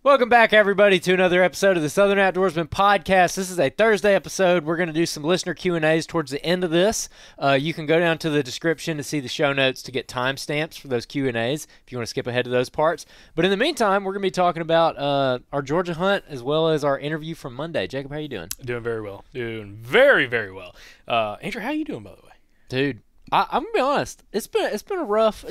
Welcome back, everybody, to another episode of the Southern Outdoorsman Podcast. This is a Thursday episode. We're going to do some listener Q&As towards the end of this. You can go down to the description to see the show notes to get timestamps for those Q&As if you want to skip ahead to those parts. But in the meantime, we're going to be talking about our Georgia hunt as well as our interview from Monday. Jacob, how you doing? Doing very well. Doing very, very well. Andrew, how you doing, by the way? Dude, I'm gonna be honest. It's been a rough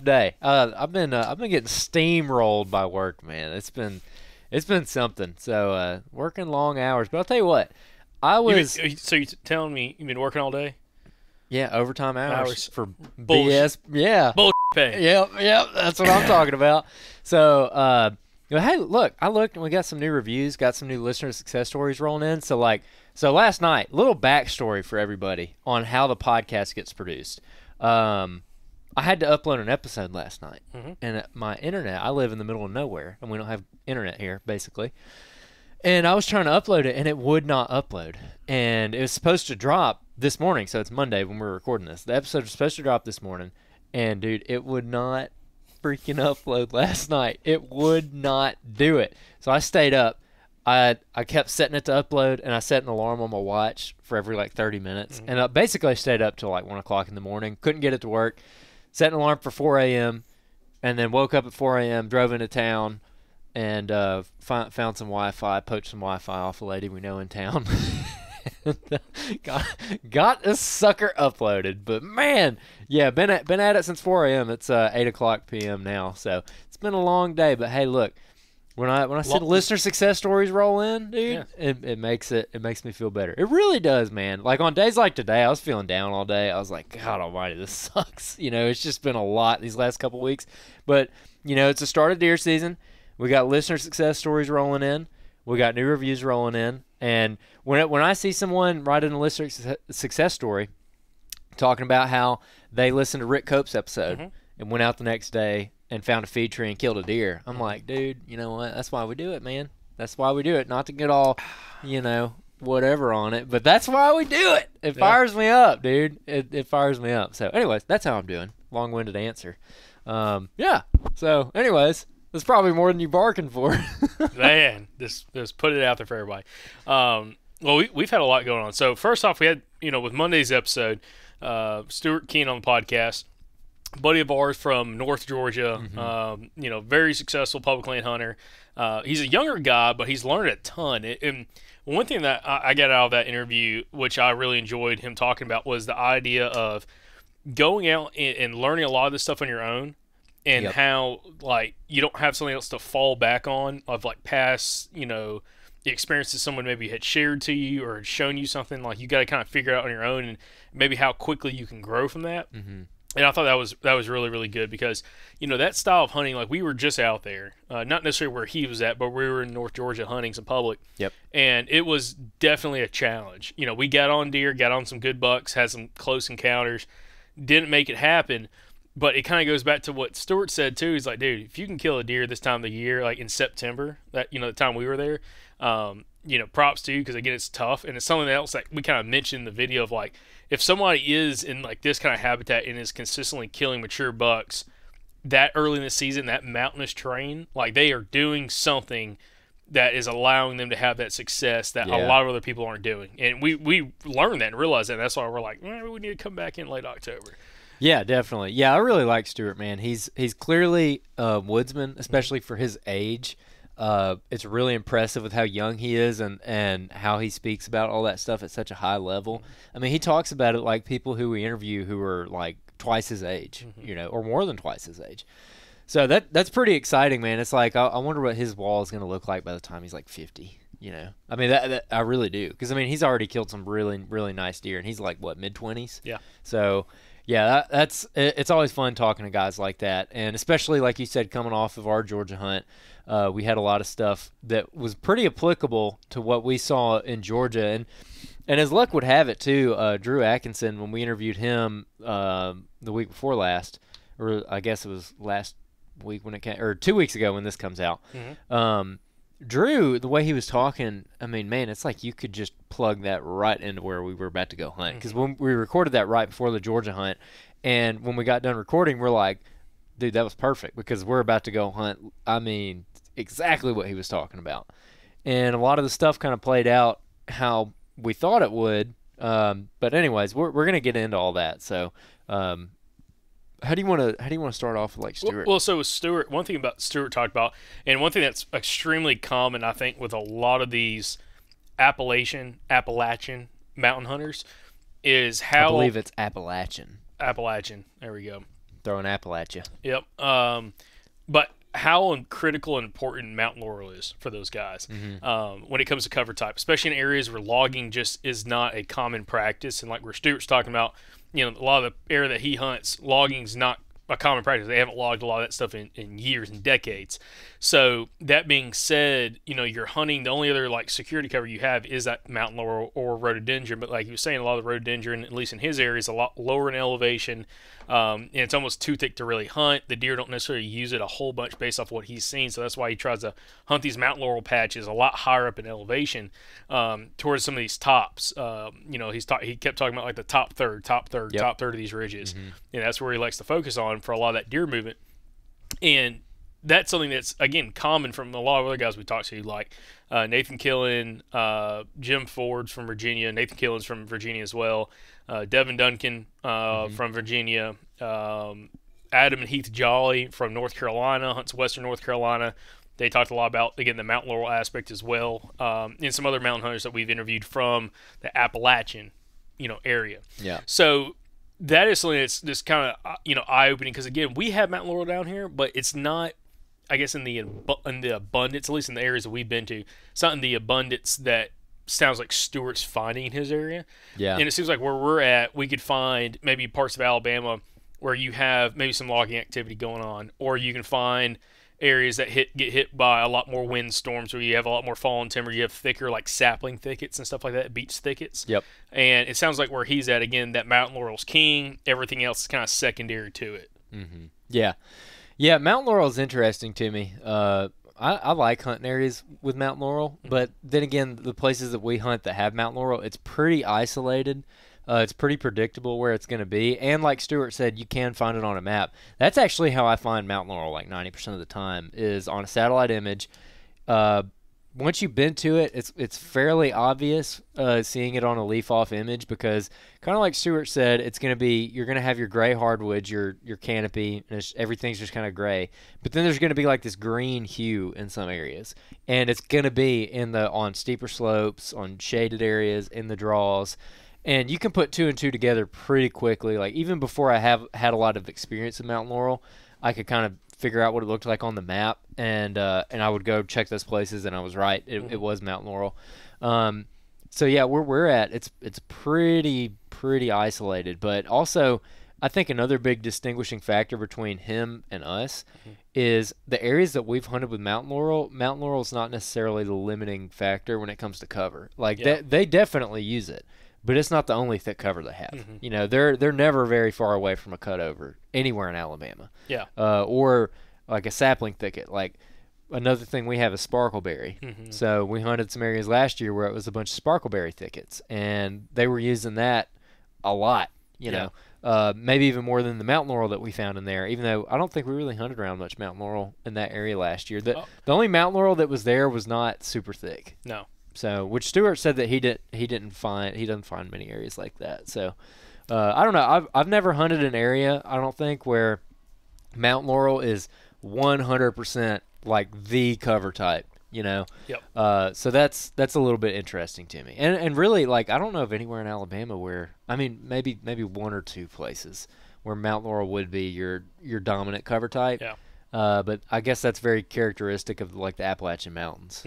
day. I've been getting steamrolled by work, man. It's been something. So working long hours. But I'll tell you what, So you're telling me you've been working all day? Yeah, overtime hours for Bullshit. BS. Yeah, Bullshit pay. Yep. That's what I'm talking about. So hey, look, I looked and we got some new reviews, got some new listener success stories rolling in. So last night, little backstory for everybody on how the podcast gets produced. I had to upload an episode last night, and my internet, I live in the middle of nowhere, and we don't have internet here, basically. And I was trying to upload it, and it would not upload. And it was supposed to drop this morning, so it's Monday when we're recording this. The episode was supposed to drop this morning, and, dude, it would not freaking upload last night. It would not do it. So I stayed up. I kept setting it to upload, and I set an alarm on my watch for every 30 minutes. And I basically stayed up till 1 o'clock in the morning. Couldn't get it to work. Set an alarm for 4 a.m. and then woke up at 4 a.m., drove into town, and found some Wi-Fi, poached some Wi-Fi off a lady we know in town. got this sucker uploaded. But, man, yeah, been at it since 4 a.m. It's 8 o'clock p.m. now. So it's been a long day. But, hey, look. When I see the listener success stories roll in, dude, yeah. it makes me feel better. It really does, man. Like on days like today, I was feeling down all day. I was like, God Almighty, this sucks. It's just been a lot these last couple weeks. But it's the start of deer season. We got listener success stories rolling in. We got new reviews rolling in. And when I see someone write in a listener success story talking about how they listened to Rick Cope's episode and went out the next day and found a feed tree and killed a deer. I'm like, dude, you know what? That's why we do it, man. That's why we do it. Not to get all, whatever on it, but that's why we do it. It fires me up, dude. It fires me up. So, anyways, that's how I'm doing. Long-winded answer. Yeah. So, anyways, that's probably more than you barking for. Man, just put it out there for everybody. Well, we've had a lot going on. So, first off, we had, with Monday's episode, Stuart Keene on the podcast. Buddy of ours from North Georgia, very successful public land hunter. He's a younger guy, but he's learned a ton. And one thing that I got out of that interview, which I really enjoyed him talking about, was the idea of going out and learning a lot of this stuff on your own, and how you don't have something else to fall back on of past the experiences someone maybe had shared to you or had shown you something. You got to kind of figure it out on your own, and maybe how quickly you can grow from that. And I thought that was really, really good because, that style of hunting, we were just out there, not necessarily where he was at, but we were in North Georgia hunting some public. Yep. And it was definitely a challenge. We got on deer, got on some good bucks, had some close encounters, didn't make it happen. But it kind of goes back to what Stuart said, too. He's like, dude, if you can kill a deer this time of the year, in September, that the time we were there, props to you because, again, it's tough. And it's something else that we kind of mentioned in the video of, if somebody is in this kind of habitat and is consistently killing mature bucks that early in the season, that mountainous terrain, they are doing something that is allowing them to have that success that a lot of other people aren't doing. And we learned that and realized that. And that's why we're like, we need to come back in late October. Yeah, definitely. Yeah, I really like Stuart, man. He's clearly a woodsman, especially for his age. It's really impressive with how young he is and how he speaks about all that stuff at such a high level. I mean, he talks about it like people who we interview who are twice his age, or more than twice his age. So that's pretty exciting, man. It's I wonder what his wall is going to look like by the time he's 50. I mean, that I really do, because I mean he's already killed some really, really nice deer, and he's mid-20s. Yeah. So. Yeah, it's always fun talking to guys like that, and especially like you said, coming off of our Georgia hunt, we had a lot of stuff that was pretty applicable to what we saw in Georgia, and as luck would have it too, Drew Atkinson, when we interviewed him the week before last, or I guess it was last week when it came, or 2 weeks ago when this comes out. Drew, the way he was talking, I mean, man, it's you could just plug that right into where we were about to go hunt. Because when we recorded that right before the Georgia hunt, and when we got done recording, we're like, dude, that was perfect because we're about to go hunt. I mean, exactly what he was talking about. And a lot of the stuff kind of played out how we thought it would. But anyways, we're going to get into all that. So, how do you want to start off with like Stuart? Well, so with Stuart, one thing about Stuart talked about, and one thing that's extremely common, I think, with a lot of these Appalachian mountain hunters is how I believe it's Appalachian. There we go. Throwing Appalachia. Yep. But how critical and important mountain laurel is for those guys when it comes to cover type, especially in areas where logging just is not a common practice. And like where Stuart's talking about, a lot of the area that he hunts, logging is not a common practice. They haven't logged a lot of that stuff in years and decades. So that being said, you're hunting, the only other like security cover you have is that mountain laurel or rhododendron. But like you were saying, a lot of the rhododendron, at least in his area, is a lot lower in elevation. And it's almost too thick to really hunt. The deer don't necessarily use it a whole bunch based off what he's seen. So that's why he tries to hunt these mountain laurel patches a lot higher up in elevation towards some of these tops. He kept talking about like the top third of these ridges. And that's where he likes to focus on for a lot of that deer movement. And that's something that's, again, common from a lot of other guys we talked to, like Nathan Killen, Jim Ford's from Virginia. Nathan Killen's from Virginia as well. Devin Duncan from Virginia. Adam and Heath Jolly from North Carolina, hunts western North Carolina. They talked a lot about, again, the mountain laurel aspect as well. And some other mountain hunters that we've interviewed from the Appalachian, area. Yeah. So that is something that's just kind of, eye-opening because, again, we have mountain laurel down here, but it's not, I guess, in the abundance, at least in the areas that we've been to, it's not in the abundance that sounds like Stuart's finding in his area. Yeah. And it seems like where we're at, we could find maybe parts of Alabama where you have maybe some logging activity going on, or you can find areas that get hit by a lot more wind storms where you have a lot more fallen timber, you have thicker like sapling thickets and stuff like that, beech thickets. Yep. And it sounds like where he's at, again, that mountain laurel's king, everything else is kind of secondary to it. Yeah. Yeah, mountain laurel is interesting to me. I like hunting areas with mountain laurel, but then again, the places that we hunt that have mountain laurel, it's pretty isolated. It's pretty predictable where it's going to be. And like Stuart said, you can find it on a map. That's actually how I find mountain laurel like 90% of the time is on a satellite image. Once you've been to it, it's fairly obvious seeing it on a leaf-off image because kind of like Stuart said, it's going to be, you're going to have your gray hardwoods, your canopy, and everything's just kind of gray. But then there's going to be like this green hue in some areas. And it's going to be on steeper slopes, on shaded areas, in the draws. And you can put two and two together pretty quickly. Like even before I have had a lot of experience in mountain laurel, I could kind of figure out what it looked like on the map, and I would go check those places, and I was right. It was mountain laurel. So yeah, where we're at, it's pretty isolated. But also, I think another big distinguishing factor between him and us is the areas that we've hunted with mountain laurel. Mountain laurel is not necessarily the limiting factor when it comes to cover. Like they definitely use it. But it's not the only thick cover they have. They're never very far away from a cutover anywhere in Alabama. Yeah. Or like a sapling thicket. Like another thing we have is sparkleberry. So we hunted some areas last year where it was a bunch of sparkleberry thickets, and they were using that a lot. You know, maybe even more than the mountain laurel that we found in there. Even though I don't think we really hunted around much mountain laurel in that area last year. The only mountain laurel that was there was not super thick. No. So, which Stuart said that he doesn't find many areas like that. So, I don't know. I've never hunted an area, I don't think, where mountain laurel is 100% like the cover type. Yep. So that's a little bit interesting to me. And really, like, I don't know of anywhere in Alabama where, I mean, maybe one or two places where mountain laurel would be your dominant cover type. Yeah. But I guess that's very characteristic of like the Appalachian Mountains.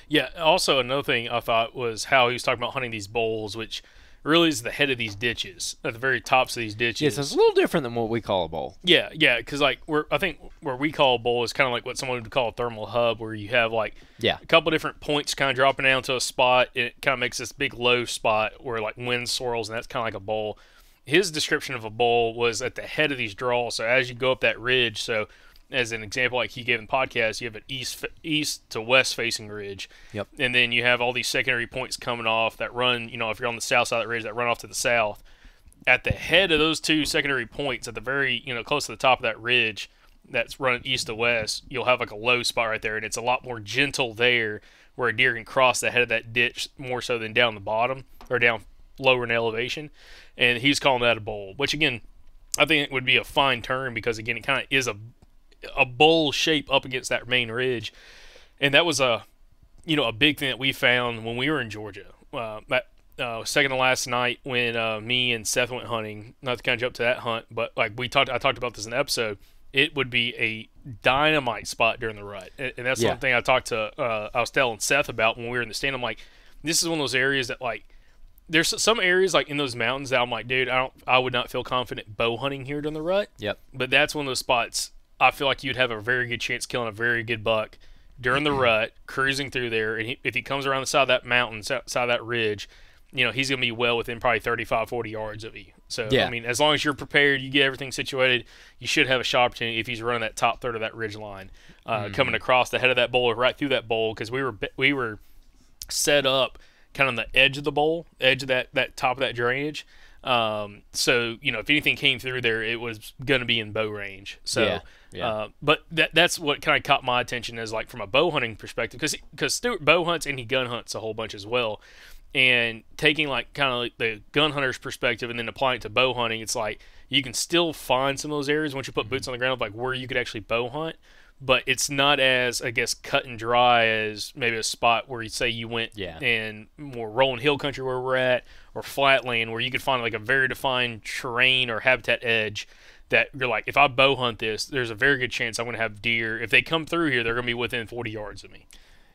Yeah. Also, another thing I thought was how he was talking about hunting these bowls, which really is the head of these ditches, at the very tops of these ditches. Yeah, so it's a little different than what we call a bowl. Yeah, because like I think where we call a bowl is kind of like what someone would call a thermal hub, where you have like a couple different points kind of dropping down to a spot, and it kind of makes this big low spot where like wind swirls, and that's kind of like a bowl. His description of a bowl was at the head of these draws. So as you go up that ridge, so as an example, like he gave in the podcast, you have an east to west facing ridge. Yep. And then you have all these secondary points coming off that run, if you're on the south side of that ridge, that run off to the south. At the head of those two secondary points, at the very, close to the top of that ridge, that's running east to west, you'll have like a low spot right there, and it's a lot more gentle there, where a deer can cross the head of that ditch more so than down the bottom or down lower in elevation. And he's calling that a bowl, which again, I think it would be a fine term because again, it kind of is a bowl shape up against that main ridge, and that was a big thing that we found when we were in Georgia. Second to last night when me and Seth went hunting, not to kind of jump to that hunt, but like I talked about this in the episode, it would be a dynamite spot during the rut. And that's one thing I was telling Seth about when we were in the stand. I'm like, this is one of those areas that like, there's some areas like in those mountains that I'm like, dude, I would not feel confident bow hunting here during the rut. Yep. But that's one of those spots I feel like you'd have a very good chance killing a very good buck during the rut, cruising through there. And if he comes around the side of that mountain, side of that ridge, he's going to be well within probably 35, 40 yards of you. So, I mean, as long as you're prepared, you get everything situated, you should have a shot opportunity if he's running that top third of that ridge line, coming across the head of that bowl or right through that bowl, because we were set up kind of on the edge of the bowl, edge of that top of that drainage. So, if anything came through there, it was going to be in bow range. So, but that's what kind of caught my attention as like from a bow hunting perspective, because Stuart bow hunts and he gun hunts a whole bunch as well. And taking like kind of like the gun hunter's perspective and then applying it to bow hunting, it's like you can still find some of those areas once you put boots on the ground, like where you could actually bow hunt, but it's not as, I guess, cut and dry as maybe a spot where you say you went in more rolling hill country where we're at, or flat land where you could find like a very defined terrain or habitat edge that you're like, if I bow hunt this, there's a very good chance I'm going to have deer. If they come through here, they're going to be within 40 yards of me.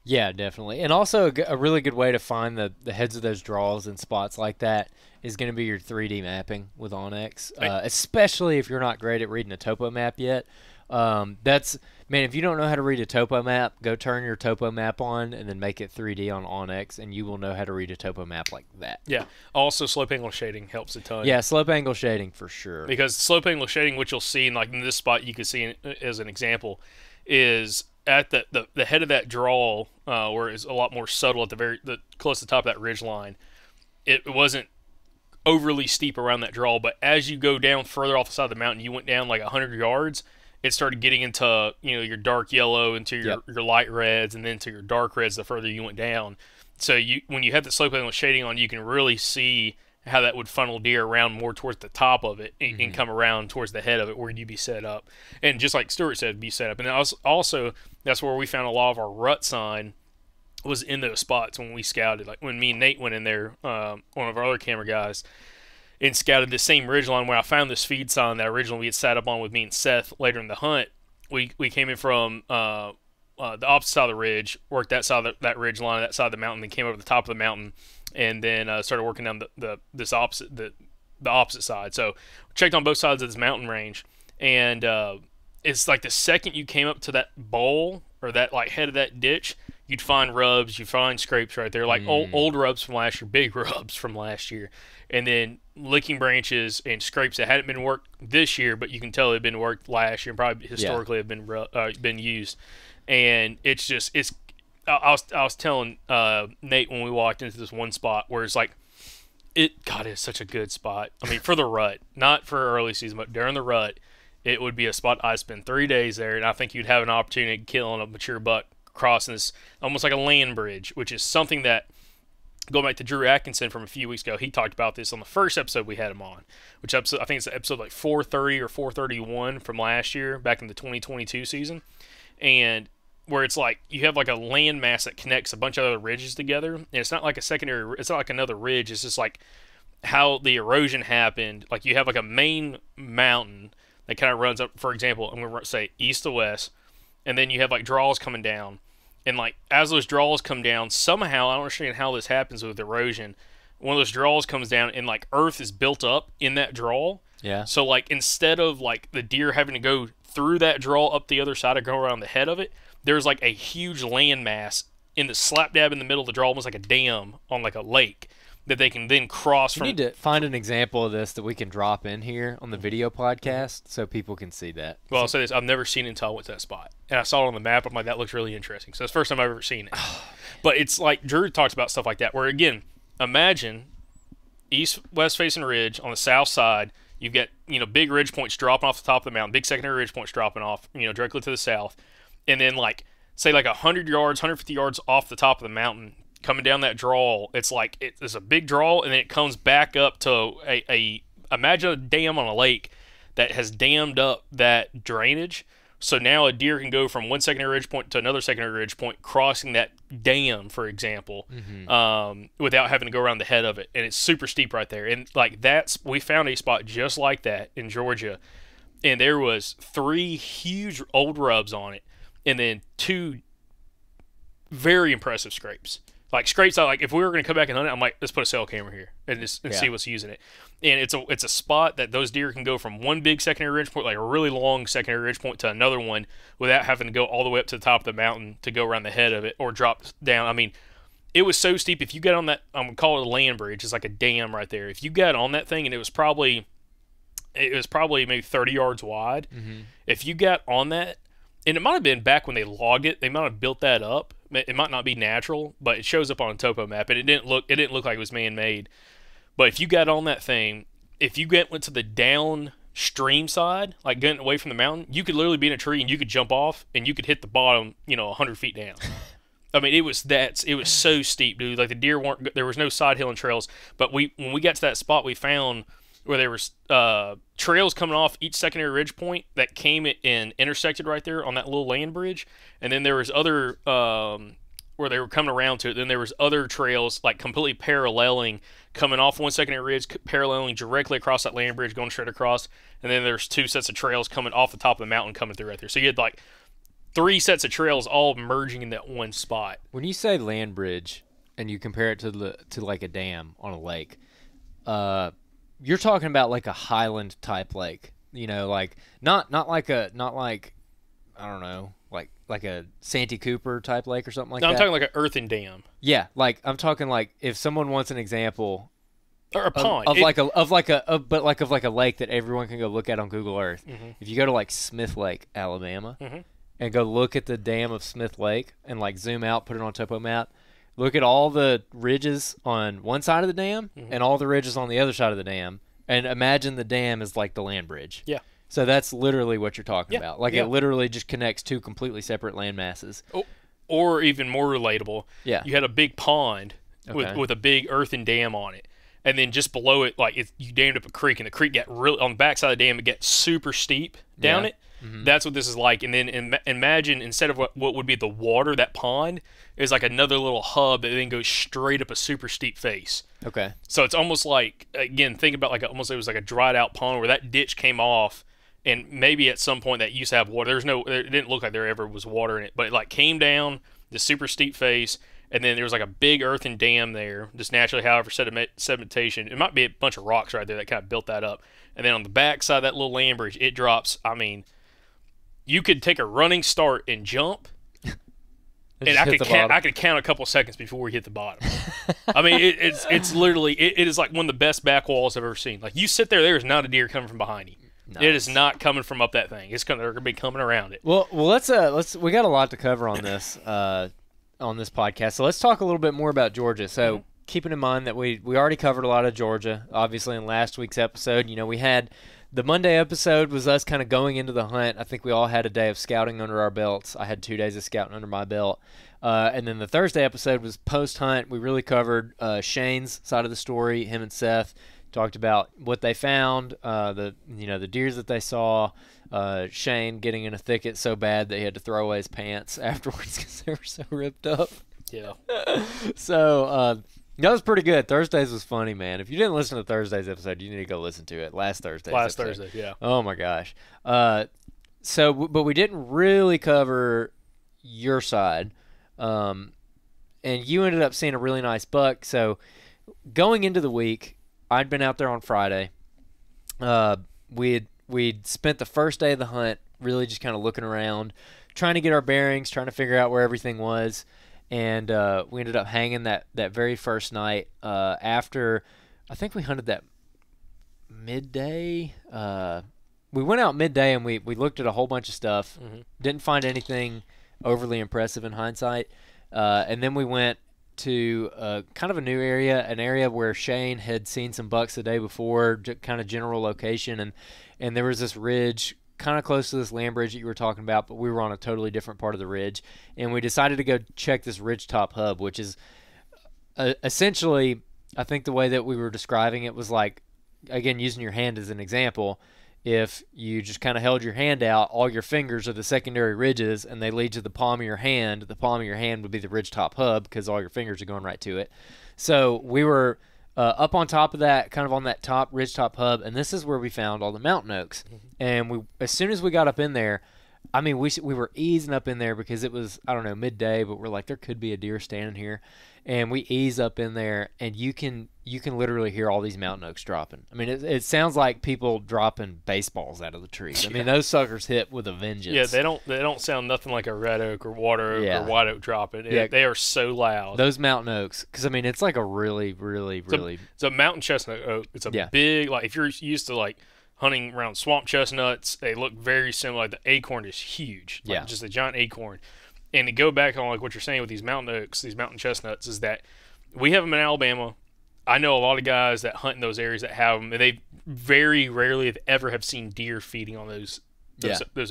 Yeah, definitely. And also a really good way to find the heads of those draws and spots like that is going to be your 3D mapping with Onyx, especially if you're not great at reading a topo map yet. If you don't know how to read a topo map, go turn your topo map on and then make it 3D on Onyx, and you will know how to read a topo map like that. Yeah. Also, slope angle shading helps a ton. Yeah, slope angle shading for ssure. Because slope angle shading, which you'll see in this spot, you can see as an example, is at the head of that draw, where it's a lot more subtle at the close to the top of that ridge line. It wasn't overly steep around that draw, but as you go down further off the side of the mountain, you went down like 100 yards, it started getting into your dark yellow, into your light reds, and then to your dark reds the further you went down. So when you have the slope angle shading on, you can really see how that would funnel deer around more towards the top of it and come around towards the head of it where you'd be set up. And just like Stuart said, be set up. And also, that's where we found a lot of our rut sign was in those spots when we scouted. Like when me and Nate went in there, one of our other camera guys, and scouted the same ridgeline where I found this feed sign that originally we had sat up on with me and Seth later in the hunt. We came in from the opposite side of the ridge, worked that side of that ridge line, that side of the mountain, then came over the top of the mountain, and then started working down the opposite side. So checked on both sides of this mountain range, and it's like the second you came up to that bowl or that like head of that ditch, you'd find rubs, you'd find scrapes right there, like old rubs from last year, big rubs from last year, and then licking branches and scrapes that hadn't been worked this year, but you can tell they've been worked last year and probably historically have been used. And I was telling Nate when we walked into this one spot where it's like, it's such a good spot. I mean, for the rut, not for early season, but during the rut, it would be a spot I'd spend 3 days there, and I think you'd have an opportunity to kill a mature buck crossing this almost like a land bridge, which is something that, going back to Drew Atkinson from a few weeks ago, he talked about this on the first episode we had him on, which episode, I think it's episode like 430 or 431 from last year, back in the 2022 season, and where it's like you have like a land mass that connects a bunch of other ridges together, and it's not like it's not like another ridge, it's just like how the erosion happened. Like you have like a main mountain that kind of runs up, for example, I'm going to say east to west, and then you have like draws coming down, and like as those draws come down, somehow, I don't understand how this happens with erosion, one of those draws comes down and like earth is built up in that draw. Yeah. So like instead of like the deer having to go through that draw up the other side or go around the head of it, there's like a huge land mass in the slap dab in the middle of the draw, almost like a dam on like a lake, that they can then cross from. We need to find an example of this that we can drop in here on the video podcast so people can see that. Well, I'll say this. I've never seen it until I went to that spot. And I saw it on the map. I'm like, that looks really interesting. So it's the first time I've ever seen it. But it's like Drew talks about stuff like that, where, again, imagine east-west facing ridge on the south side. You've got big ridge points dropping off the top of the mountain, big secondary ridge points dropping off, directly to the south, and then like say like 100 yards, 150 yards off the top of the mountain, coming down that draw, it's like it's a big draw, and then it comes back up to imagine a dam on a lake that has dammed up that drainage. So now a deer can go from one secondary ridge point to another secondary ridge point, crossing that dam, for example, without having to go around the head of it. And it's super steep right there. And like we found a spot just like that in Georgia, and there was 3 huge old rubs on it, and then 2 very impressive scrapes. Like scrapes, like if we were going to come back and hunt it, I'm like, let's put a cell camera here and see what's using it. And it's a spot that those deer can go from one big secondary ridge point, like a really long secondary ridge point, to another one without having to go all the way up to the top of the mountain to go around the head of it or drop down. I mean, it was so steep. If you got on that, I'm going to call it a land bridge. It's like a dam right there. If you got on that thing, and it was probably maybe 30 yards wide. If you got on that, and it might have been back when they logged it, they might have built that up. It might not be natural, but it shows up on a topo map, and it didn't look like it was man-made. But if you got on that thing, if you went to the downstream side, like getting away from the mountain, you could literally be in a tree and you could jump off and you could hit the bottom, 100 feet down. I mean, it was so steep, dude. Like the deer there was no side hill and trails. But when we got to that spot, we found where there was trails coming off each secondary ridge point that came and intersected right there on that little land bridge. And then there was other where they were coming around to it. Then there was other trails like completely paralleling, coming off one secondary ridge, paralleling directly across that land bridge, going straight across. And then there's 2 sets of trails coming off the top of the mountain coming through right there. So you had like 3 sets of trails all merging in that one spot. When you say land bridge and you compare it to like a dam on a lake, you're talking about like a highland type lake, like not like I don't know, like a Santee Cooper type lake or something like that. I'm talking like an earthen dam. Yeah, like I'm talking like if someone wants an example or a pond of like a lake that everyone can go look at on Google Earth. If you go to like Smith Lake, Alabama, and go look at the dam of Smith Lake and like zoom out, put it on topo map. Look at all the ridges on one side of the dam and all the ridges on the other side of the dam, and imagine the dam is like the land bridge. Yeah. So that's literally what you're talking about. Like it literally just connects 2 completely separate land masses. Oh, or even more relatable, you had a big pond with a big earthen dam on it. And then just below it, like you dammed up a creek, and the creek got really, on the backside of the dam, it gets super steep down it. That's what this is like. And then imagine, instead of what would be the water, that pond is like another little hub that then goes straight up a super steep face. Okay. So it's almost like, again, think about like almost it was like a dried out pond where that ditch came off, and maybe at some point that used to have water. It didn't look like there ever was water in it, but it like came down the super steep face, and then there was like a big earthen dam there, just naturally, however, sedimentation. It might be a bunch of rocks right there that kind of built that up. And then on the back side of that little land bridge, it drops, I mean, you could take a running start and jump, and I could count a couple seconds before we hit the bottom. I mean, it's literally, it is like one of the best back walls I've ever seen. Like, you sit there is not a deer coming from behind you. Nice. It is not coming from up that thing. They're going to be coming around it. Well, let's we got a lot to cover on this podcast. So let's talk a little bit more about Georgia. So keeping in mind that we already covered a lot of Georgia, obviously in last week's episode. We had the Monday episode was us kind of going into the hunt. I think we all had a day of scouting under our belts. I had 2 days of scouting under my belt. And then the Thursday episode was post-hunt. We really covered Shane's side of the story. Him and Seth talked about what they found, the deers that they saw. Shane getting in a thicket so bad that he had to throw away his pants afterwards because they were so ripped up. Yeah. So that was pretty good. Thursdays was funny, man. If you didn't listen to Thursday's episode, you need to go listen to it. Last Thursday, yeah. Oh my gosh. But we didn't really cover your side, and you ended up seeing a really nice buck. So going into the week, I'd been out there on Friday. We'd spent the first day of the hunt really just kind of looking around, trying to get our bearings, trying to figure out where everything was. And we ended up hanging that very first night after, I think we hunted that midday. We went out midday and we looked at a whole bunch of stuff. Didn't find anything overly impressive in hindsight. And then we went to kind of a new area, an area where Shane had seen some bucks the day before, kind of general location, and there was this ridge kind of close to this land bridge that you were talking about, but we were on a totally different part of the ridge, and we decided to go check this ridgetop hub, which is essentially, I think the way that we were describing it was like, again, using your hand as an example, if you just kind of held your hand out, all your fingers are the secondary ridges, and they lead to the palm of your hand. The palm of your hand would be the ridgetop hub because all your fingers are going right to it. So we were up on top of that, kind of on that top ridgetop hub, and this is where we found all the mountain oaks. And as soon as we got up in there, I mean, we were easing up in there because it was, I don't know, midday, but we're like, there could be a deer standing here. And we ease up in there, and you can literally hear all these mountain oaks dropping. I mean, it sounds like people dropping baseballs out of the trees. I mean, those suckers hit with a vengeance. Yeah, they don't sound nothing like a red oak or water oak or white oak dropping. They are so loud. Those mountain oaks, because I mean, it's like a really, really, really. It's a mountain chestnut oak. It's a big, like if you're used to like hunting around swamp chestnuts, they look very similar. Like the acorn is huge. Like just a giant acorn. And to go back on like what you're saying with these mountain oaks, these mountain chestnuts, is that we have them in Alabama. I know a lot of guys that hunt in those areas that have them, and they very rarely have ever have seen deer feeding on those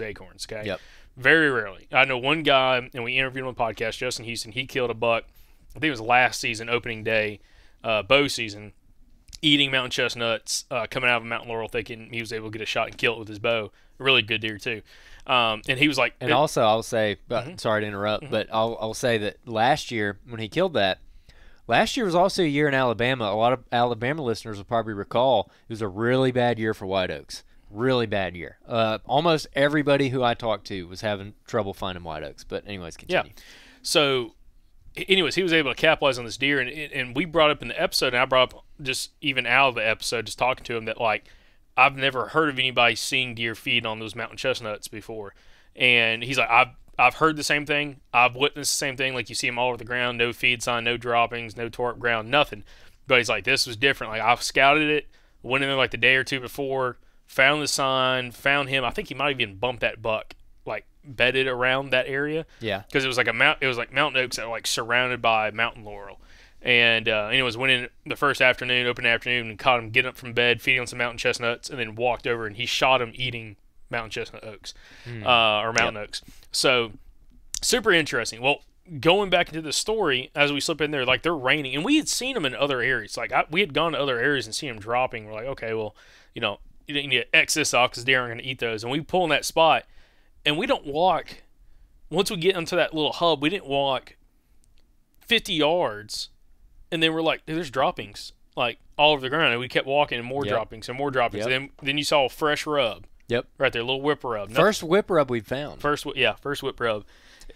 acorns. Okay, very rarely. I know one guy, and we interviewed him on the podcast, Justin Houston. He killed a buck. I think it was last season, opening day, bow season, eating mountain chestnuts, coming out of a mountain laurel thicket, and he was able to get a shot and kill it with his bow. A really good deer too. And he was like, and also I'll say, sorry to interrupt, but I'll say that last year when he killed that, last year was also a year in Alabama. A lot of Alabama listeners will probably recall it was a really bad year for white oaks. Really bad year. Almost everybody who I talked to was having trouble finding white oaks. But anyways, continue. Yeah. So, anyways, he was able to capitalize on this deer, and we brought up in the episode, and I brought up just even out of the episode, just talking to him, that like, I've never heard of anybody seeing deer feed on those mountain chestnuts before. And he's like, I've heard the same thing. I've witnessed the same thing. Like, you see them all over the ground, no feed sign, no droppings, no tore up ground, nothing. But he's like, this was different. Like, I've scouted it, went in there like the day or two before, found the sign, found him. I think he might have even bumped that buck, like bedded around that area. Yeah. Because it was like mountain oaks that were like surrounded by mountain laurel. And anyways, went in the first afternoon, open afternoon, and caught him getting up from bed, feeding on some mountain chestnuts, and then walked over and he shot him eating mountain chestnut oaks, or mountain oaks. So super interesting. Well, going back into the story, as we slip in there, like they're raining, and we had seen them in other areas. Like we had gone to other areas and seen them dropping. We're like, okay, well, you need to X this off because deer aren't going to eat those. And we pull in that spot, and we don't walk. Once we get into that little hub, we didn't walk 50 yards. And then we're like, there's droppings, like, all over the ground. And we kept walking, and more droppings and more droppings. And then you saw a fresh rub. Yep. Right there, a little whip rub. First whip rub we found. First whip rub.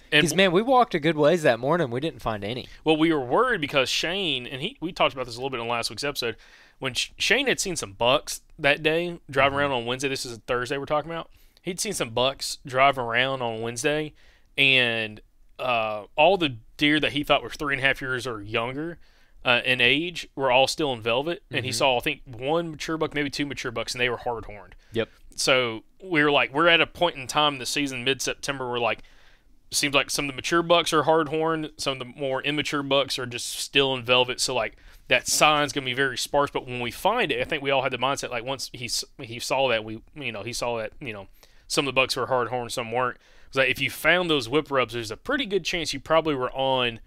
Because, man, we walked a good ways that morning. We didn't find any. Well, we were worried because Shane, and we talked about this a little bit in last week's episode, when Shane had seen some bucks that day driving around on Wednesday. This is a Thursday we're talking about. He'd seen some bucks driving around on Wednesday, and all the deer that he thought were 3.5 years or younger in age were all still in velvet, and he saw, I think, one mature buck, maybe two mature bucks, and they were hard-horned. Yep. So we were like, we're at a point in time in the season, mid-September, we're like, it seems like some of the mature bucks are hard-horned, some of the more immature bucks are just still in velvet, so like that sign's going to be very sparse, but when we find it, I think we all had the mindset, like once he saw that, he saw that, some of the bucks were hard-horned, some weren't. It was like, if you found those whip rubs, there's a pretty good chance you probably were on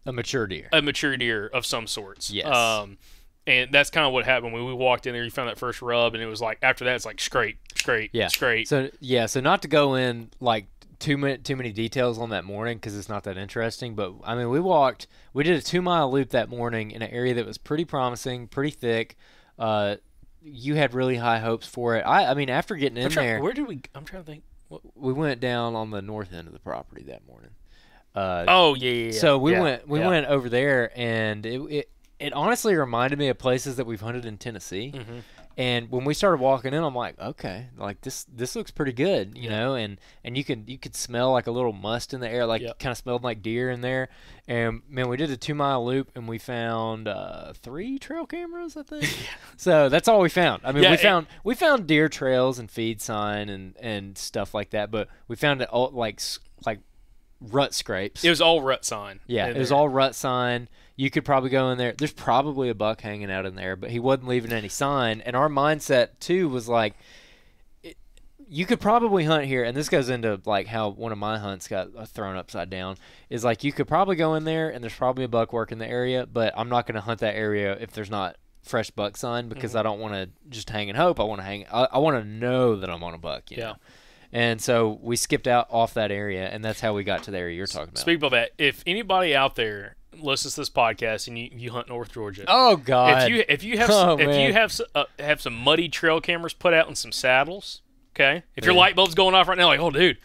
a mature deer. A mature deer of some sorts. Yes. And that's kind of what happened when we walked in there. You found that first rub, and it was like, after that, it's like straight. So not to go in like too many details on that morning because it's not that interesting. But I mean, we did a 2-mile loop that morning in an area that was pretty promising, pretty thick. You had really high hopes for it. I mean, after getting in there, where did we? I'm trying to think. We went down on the north end of the property that morning. So we went over there, and it honestly reminded me of places that we've hunted in Tennessee. Mm-hmm. And when we started walking in, I'm like, okay, like this looks pretty good, you know. And you could smell like a little must in the air, like kind of smelled like deer in there. And man, we did a 2-mile loop, and we found 3 trail cameras, I think. So that's all we found. I mean, we found deer trails and feed sign and stuff like that, but we found it all like rut scrapes. It was all rut sign. Yeah, it was all rut sign. You could probably go in there. There's probably a buck hanging out in there, but he wasn't leaving any sign. And our mindset, too, was like, you could probably hunt here, and this goes into like how one of my hunts got thrown upside down, is like you could probably go in there, and there's probably a buck working the area, but I'm not going to hunt that area if there's not fresh buck sign because I don't want to just hang and hope. I want to I want to know that I'm on a buck, you know? And so we skipped out off that area, and that's how we got to the area you're talking about. Speak about that. If anybody out there listens to this podcast and you hunt North Georgia, oh God, if you have some muddy trail cameras put out in some saddles, okay, if your light bulb's going off right now, like, oh dude,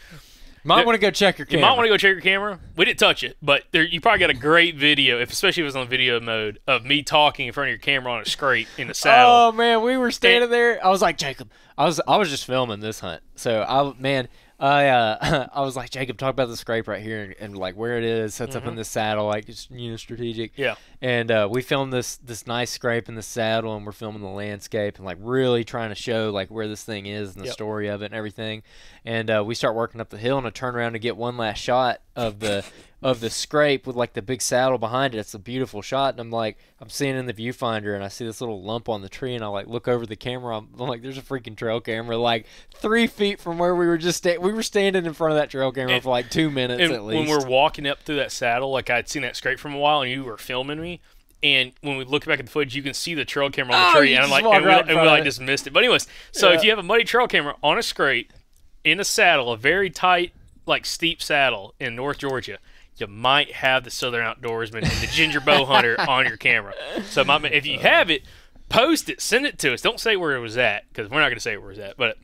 might want to go check your camera. You might want to go check your camera. We didn't touch it, but you probably got a great video, especially if it was on video mode, of me talking in front of your camera on a scrape in the saddle. Oh man, we were standing there. I was like, Jacob, I was just filming this hunt, so I was like, Jacob, talk about the scrape right here and like where it is, sets up in this saddle, like it's strategic. Yeah. And we filmed this nice scrape in the saddle, and we're filming the landscape and like really trying to show like where this thing is and the story of it and everything. And we start working up the hill, and I turn around to get one last shot of the scrape with like the big saddle behind it. It's a beautiful shot, and I'm seeing in the viewfinder, and I see this little lump on the tree, and I like look over the camera. I'm like, there's a freaking trail camera like 3 feet from where we were just we were standing in front of that trail camera for like 2 minutes at least. When we're walking up through that saddle, like I'd seen that scrape from a while, and you were filming me. And when we look back at the footage, you can see the trail camera on the tree, and I'm like, we just missed it. But anyways, so if you have a muddy trail camera on a scrape in a saddle, a very tight, like steep saddle in North Georgia, you might have the Southern Outdoorsman and the Ginger Bow Hunter on your camera. So if you have it, post it, send it to us. Don't say where it was at, because we're not going to say where it was at. But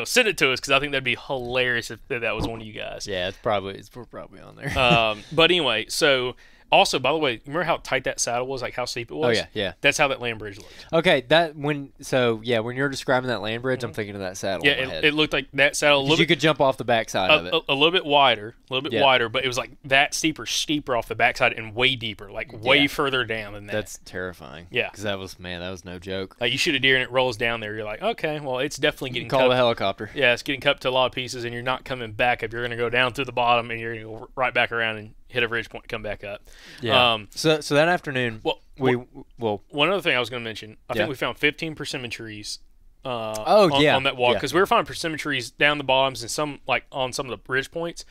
send it to us, because I think that'd be hilarious if that was one of you guys. Yeah, we're probably on there. But anyway, so. Also, by the way, remember how tight that saddle was, like how steep it was? Oh, yeah. That's how that land bridge looked. Okay, when you're describing that land bridge, I'm thinking of that saddle. Yeah, it looked like that saddle. You could jump off the backside of it. A little bit wider, wider, but it was like that steeper off the backside and way deeper, like way further down than that. That's terrifying. Yeah. Because that was no joke. Like you shoot a deer and it rolls down there, you're like, okay, well, it's definitely getting call the helicopter. Yeah, it's getting cut to a lot of pieces, and you're not coming back up. You're going to go down through the bottom, and you're going to go right back around and hit a ridge point and come back up. Yeah. So that afternoon, one other thing I was going to mention, I think we found 15 persimmon trees on that walk, because we were finding persimmon trees down the bottoms and some like on some of the ridge points.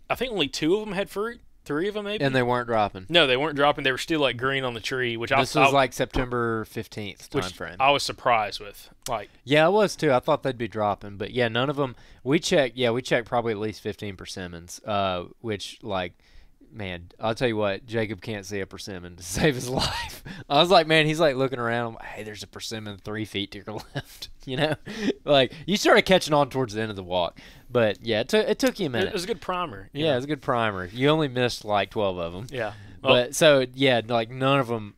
I think only 2 of them had fruit, 3 of them maybe. And they weren't dropping. No, they weren't dropping. They were still like green on the tree, which this was like September 15th time frame. I was surprised with. Yeah, I was too. I thought they'd be dropping, but yeah, none of them. We checked probably at least 15 persimmons, which like. Man, I'll tell you what, Jacob can't see a persimmon to save his life. I was like, man, he's like looking around. I'm like, hey, there's a persimmon 3 feet to your left. You know, like you started catching on towards the end of the walk. But yeah, it took you a minute. It was a good primer. Yeah, it was a good primer. You only missed like 12 of them. Yeah. But so yeah, like none of them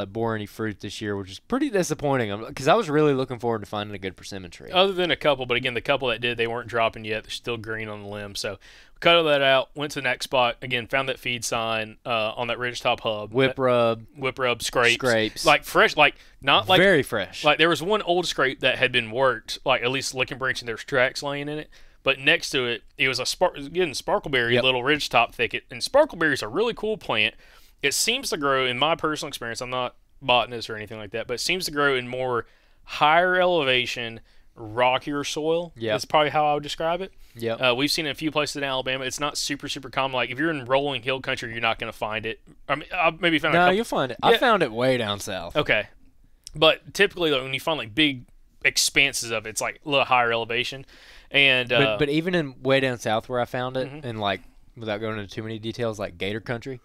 bore any fruit this year, which is pretty disappointing. Because I was really looking forward to finding a good persimmon tree. Other than a couple, but again, the couple that did, they weren't dropping yet. They're still green on the limb. So cut all that out. Went to the next spot again. Found that feed sign on that ridgetop hub. Whip rub, scrapes, like fresh, like not like very fresh. Like there was one old scrape that had been worked, like at least licking branch, and there's tracks laying in it. But next to it, it was sparkleberry little ridgetop thicket. And sparkleberry is a really cool plant. It seems to grow, in my personal experience, I'm not botanist or anything like that, but it seems to grow in more higher elevation, rockier soil. Yeah, that's probably how I would describe it. Yeah, we've seen it in a few places in Alabama. It's not super common. Like if you're in rolling hill country, you're not going to find it. I mean, I maybe found. No, you'll find it. Yeah. I found it way down south. Okay, but typically, like, when you find like big expanses of it, it's like a little higher elevation. And but even in way down south where I found it, and like without going into too many details, like Gator country.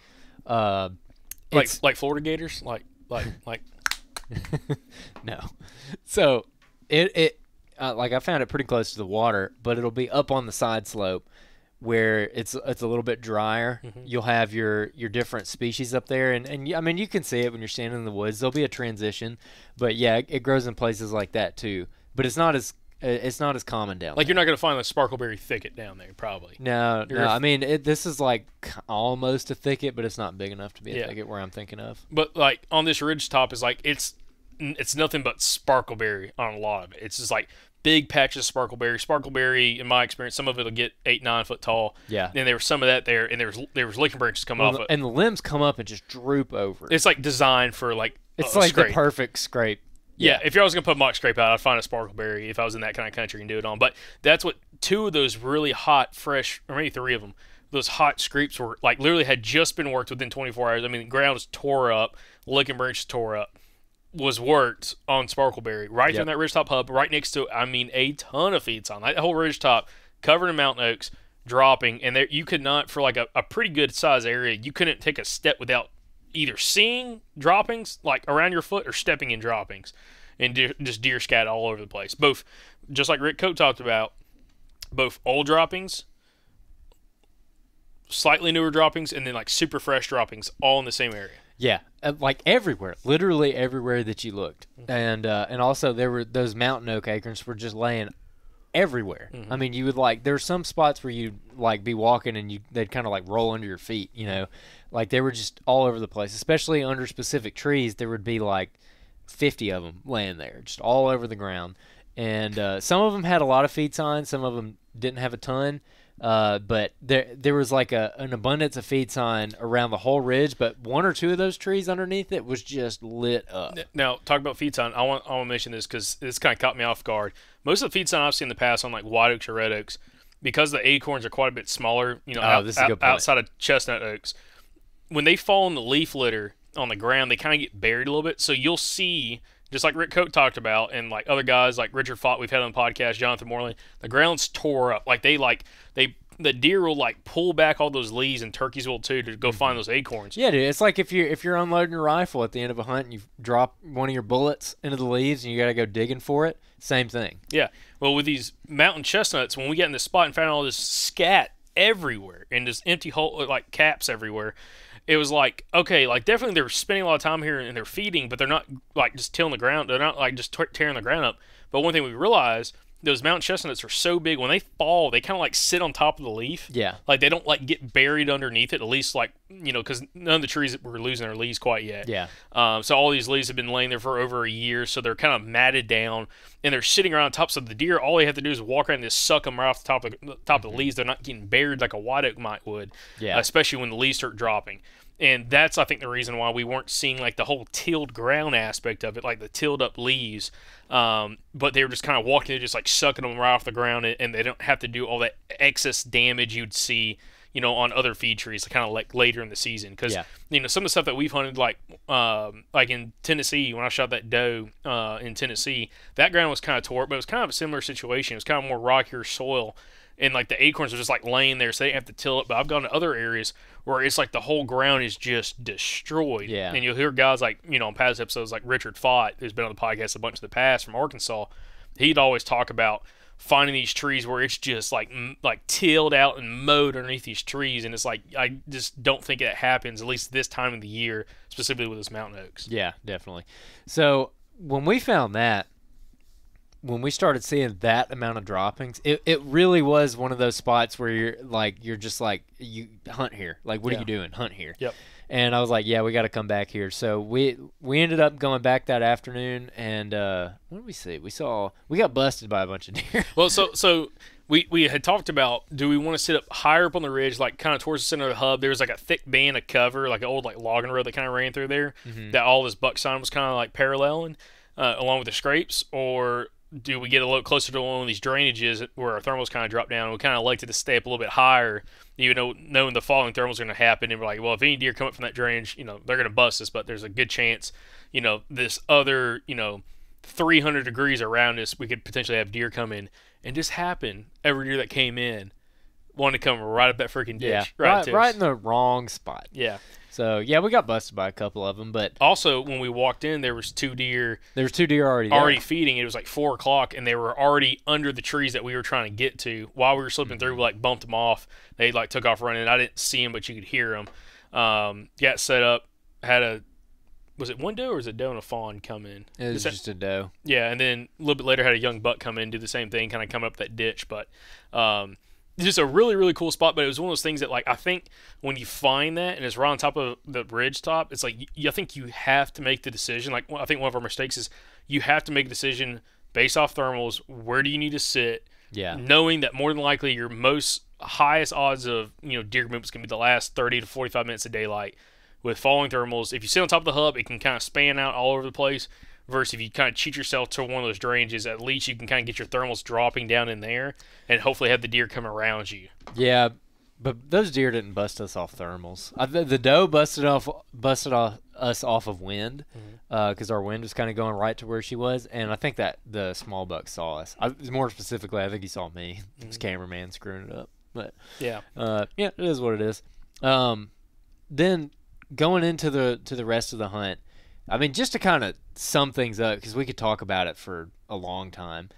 Like Florida gators, like no. So it like I found it pretty close to the water, but it'll be up on the side slope where it's a little bit drier. You'll have your different species up there, and I mean you can see it when you're standing in the woods. There'll be a transition, but yeah, it grows in places like that too. But it's not as common down there. Like you're not going to find a sparkleberry thicket down there, probably. No. I mean, this is like almost a thicket, but it's not big enough to be a thicket where I'm thinking of. But like on this ridge top is like it's nothing but sparkleberry on a lot of it. It's just like big patches of sparkleberry. Sparkleberry, in my experience, some of it will get 8-9 foot tall. Yeah. And there was some of that there, and there was licking branches coming off it. And the limbs come up and just droop over. It's like designed for like it's a like scrape. the perfect scrape. Yeah, if I was going to put mock scrape out, I'd find a sparkleberry if I was in that kind of country and do it on. But that's what 2 of those really hot, fresh, or maybe 3 of them, those hot scrapes were like literally had just been worked within 24 hours. I mean, the ground was tore up, licking branches tore up, was worked on sparkleberry right there in that ridgetop hub, right next to, I mean, a ton of feeds on that whole ridgetop, covered in mountain oaks, dropping, and there you could not, for like a pretty good size area, you couldn't take a step without either seeing droppings like around your foot or stepping in droppings, and just deer scat all over the place. Both, just like Rick Cote talked about, both old droppings, slightly newer droppings, and then like super fresh droppings, all in the same area. Yeah, like everywhere, literally everywhere that you looked, and also there were those mountain oak acorns were just laying everywhere. I mean, you would like there's some spots where you'd like be walking and they'd kind of like roll under your feet, you know, like they were just all over the place. Especially under specific trees, there would be like 50 of them laying there, just all over the ground. And some of them had a lot of feed signs, some of them didn't have a ton. But there was like an abundance of feed sign around the whole ridge, but 1 or 2 of those trees underneath it was just lit up. Now, talk about feed sign. I want to mention this because this kind of caught me off guard. Most of the feed sign I've seen in the past on like white oaks or red oaks, because the acorns are quite a bit smaller, you know, outside of chestnut oaks, when they fall in the leaf litter on the ground, they kind of get buried a little bit. So you'll see, just like Rick Cote talked about, and like other guys like Richard Fott we've had on the podcast, Jonathan Morley, the ground's tore up. Like the deer will like pull back all those leaves, and turkeys will too, to go find those acorns. Yeah, dude, it's like if you're unloading a rifle at the end of a hunt and you drop one of your bullets into the leaves and you got to go digging for it. Same thing. Yeah. Well, with these mountain chestnuts, when we got in this spot and found all this scat everywhere and just empty hole like caps everywhere, it was like, okay, like definitely they're spending a lot of time here and they're feeding, but they're not like just tilling the ground. They're not like just tearing the ground up. But one thing we realized, those mountain chestnuts are so big, when they fall, they kind of like sit on top of the leaf. Yeah. Like they don't like get buried underneath it, at least like, you know, because none of the trees were losing their leaves quite yet. Yeah. So all these leaves have been laying there for over a year, so they're kind of matted down, and they're sitting around top. So the deer, all they have to do is walk around and just suck them right off the top of the leaves. They're not getting buried like a white oak would. Yeah. Especially when the leaves start dropping. And that's, I think, the reason why we weren't seeing like the whole tilled ground aspect of it, like the tilled up leaves. But they were just kind of walking, just like sucking them right off the ground, and they don't have to do all that excess damage you'd see, you know, on other feed trees, kind of like later in the season. Because, you know, some of the stuff that we've hunted, like in Tennessee, when I shot that doe in Tennessee, that ground was kind of tore up, but it was kind of a similar situation. It was kind of more rockier soil. And like the acorns are just like laying there, so they didn't have to till it. But I've gone to other areas where it's like the whole ground is just destroyed. Yeah. And you'll hear guys like, you know, on past episodes like Richard Fott, who's been on the podcast a bunch in the past from Arkansas. He'd always talk about finding these trees where it's just like tilled out and mowed underneath these trees, and it's like I just don't think it happens, at least this time of the year, specifically with those mountain oaks. Yeah, definitely. So when we found that, when we started seeing that amount of droppings, it really was one of those spots where you're just like, you hunt here. Like, what are you doing? Hunt here. Yep. And I was like, yeah, we got to come back here. So we ended up going back that afternoon, and what did we see? We got busted by a bunch of deer. Well, so we had talked about, do we want to sit up higher up on the ridge, like kind of towards the center of the hub? There was like a thick band of cover, like an old like logging road that kind of ran through there, that all this buck sign was kind of like paralleling, along with the scrapes, or do we get a little closer to one of these drainages where our thermals kind of drop down? And we kind of elected to stay up a little bit higher, even though knowing the falling thermals are going to happen. And we're like, well, if any deer come up from that drainage, you know, they're going to bust us, but there's a good chance, you know, this other, you know, 300 degrees around us, we could potentially have deer come in. And just happen, every deer that came in wanted to come right up that freaking ditch. Yeah, right in the wrong spot. Yeah. So, yeah, we got busted by a couple of them. But also, when we walked in, there was 2 deer. There was 2 deer already feeding. It was like 4 o'clock, and they were already under the trees that we were trying to get to. While we were slipping through, we like bumped them off. They like took off running. I didn't see them, but you could hear them. Got set up. Was it one doe or was it doe and a fawn come in? It was just a doe. Yeah, and then a little bit later had a young buck come in, do the same thing, kind of come up that ditch. But it's just a really, really cool spot. But it was one of those things that, like, I think when you find that and it's right on top of the ridge top, it's like I think you have to make the decision. Like, I think one of our mistakes is you have to make a decision based off thermals, where do you need to sit, Yeah. knowing that more than likely your most highest odds of deer movements can be the last 30 to 45 minutes of daylight. With falling thermals, if you sit on top of the hub, it can kind of span out all over the place. Versus if you kind of cheat yourself to one of those drainages, at least you can kind of get your thermals dropping down in there and hopefully have the deer come around you. Yeah, but those deer didn't bust us off thermals. The doe busted us off of wind because our wind was kind of going right to where she was, and I think that the small buck saw us. More specifically, I think he saw me. It was cameraman screwing it up. But yeah, it is what it is. Then going into the rest of the hunt, I mean, just to kind of sum things up, because we could talk about it for a long time.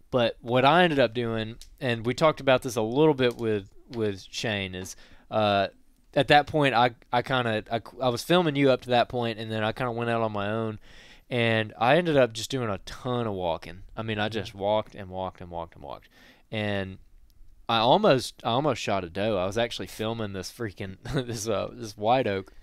But what I ended up doing, and we talked about this a little bit with Shane, is at that point I was filming you up to that point, and then I kind of went out on my own, and I ended up just doing a ton of walking. I mean, I just walked and walked and walked and walked, and I almost shot a doe. I was actually filming this freaking this white oak.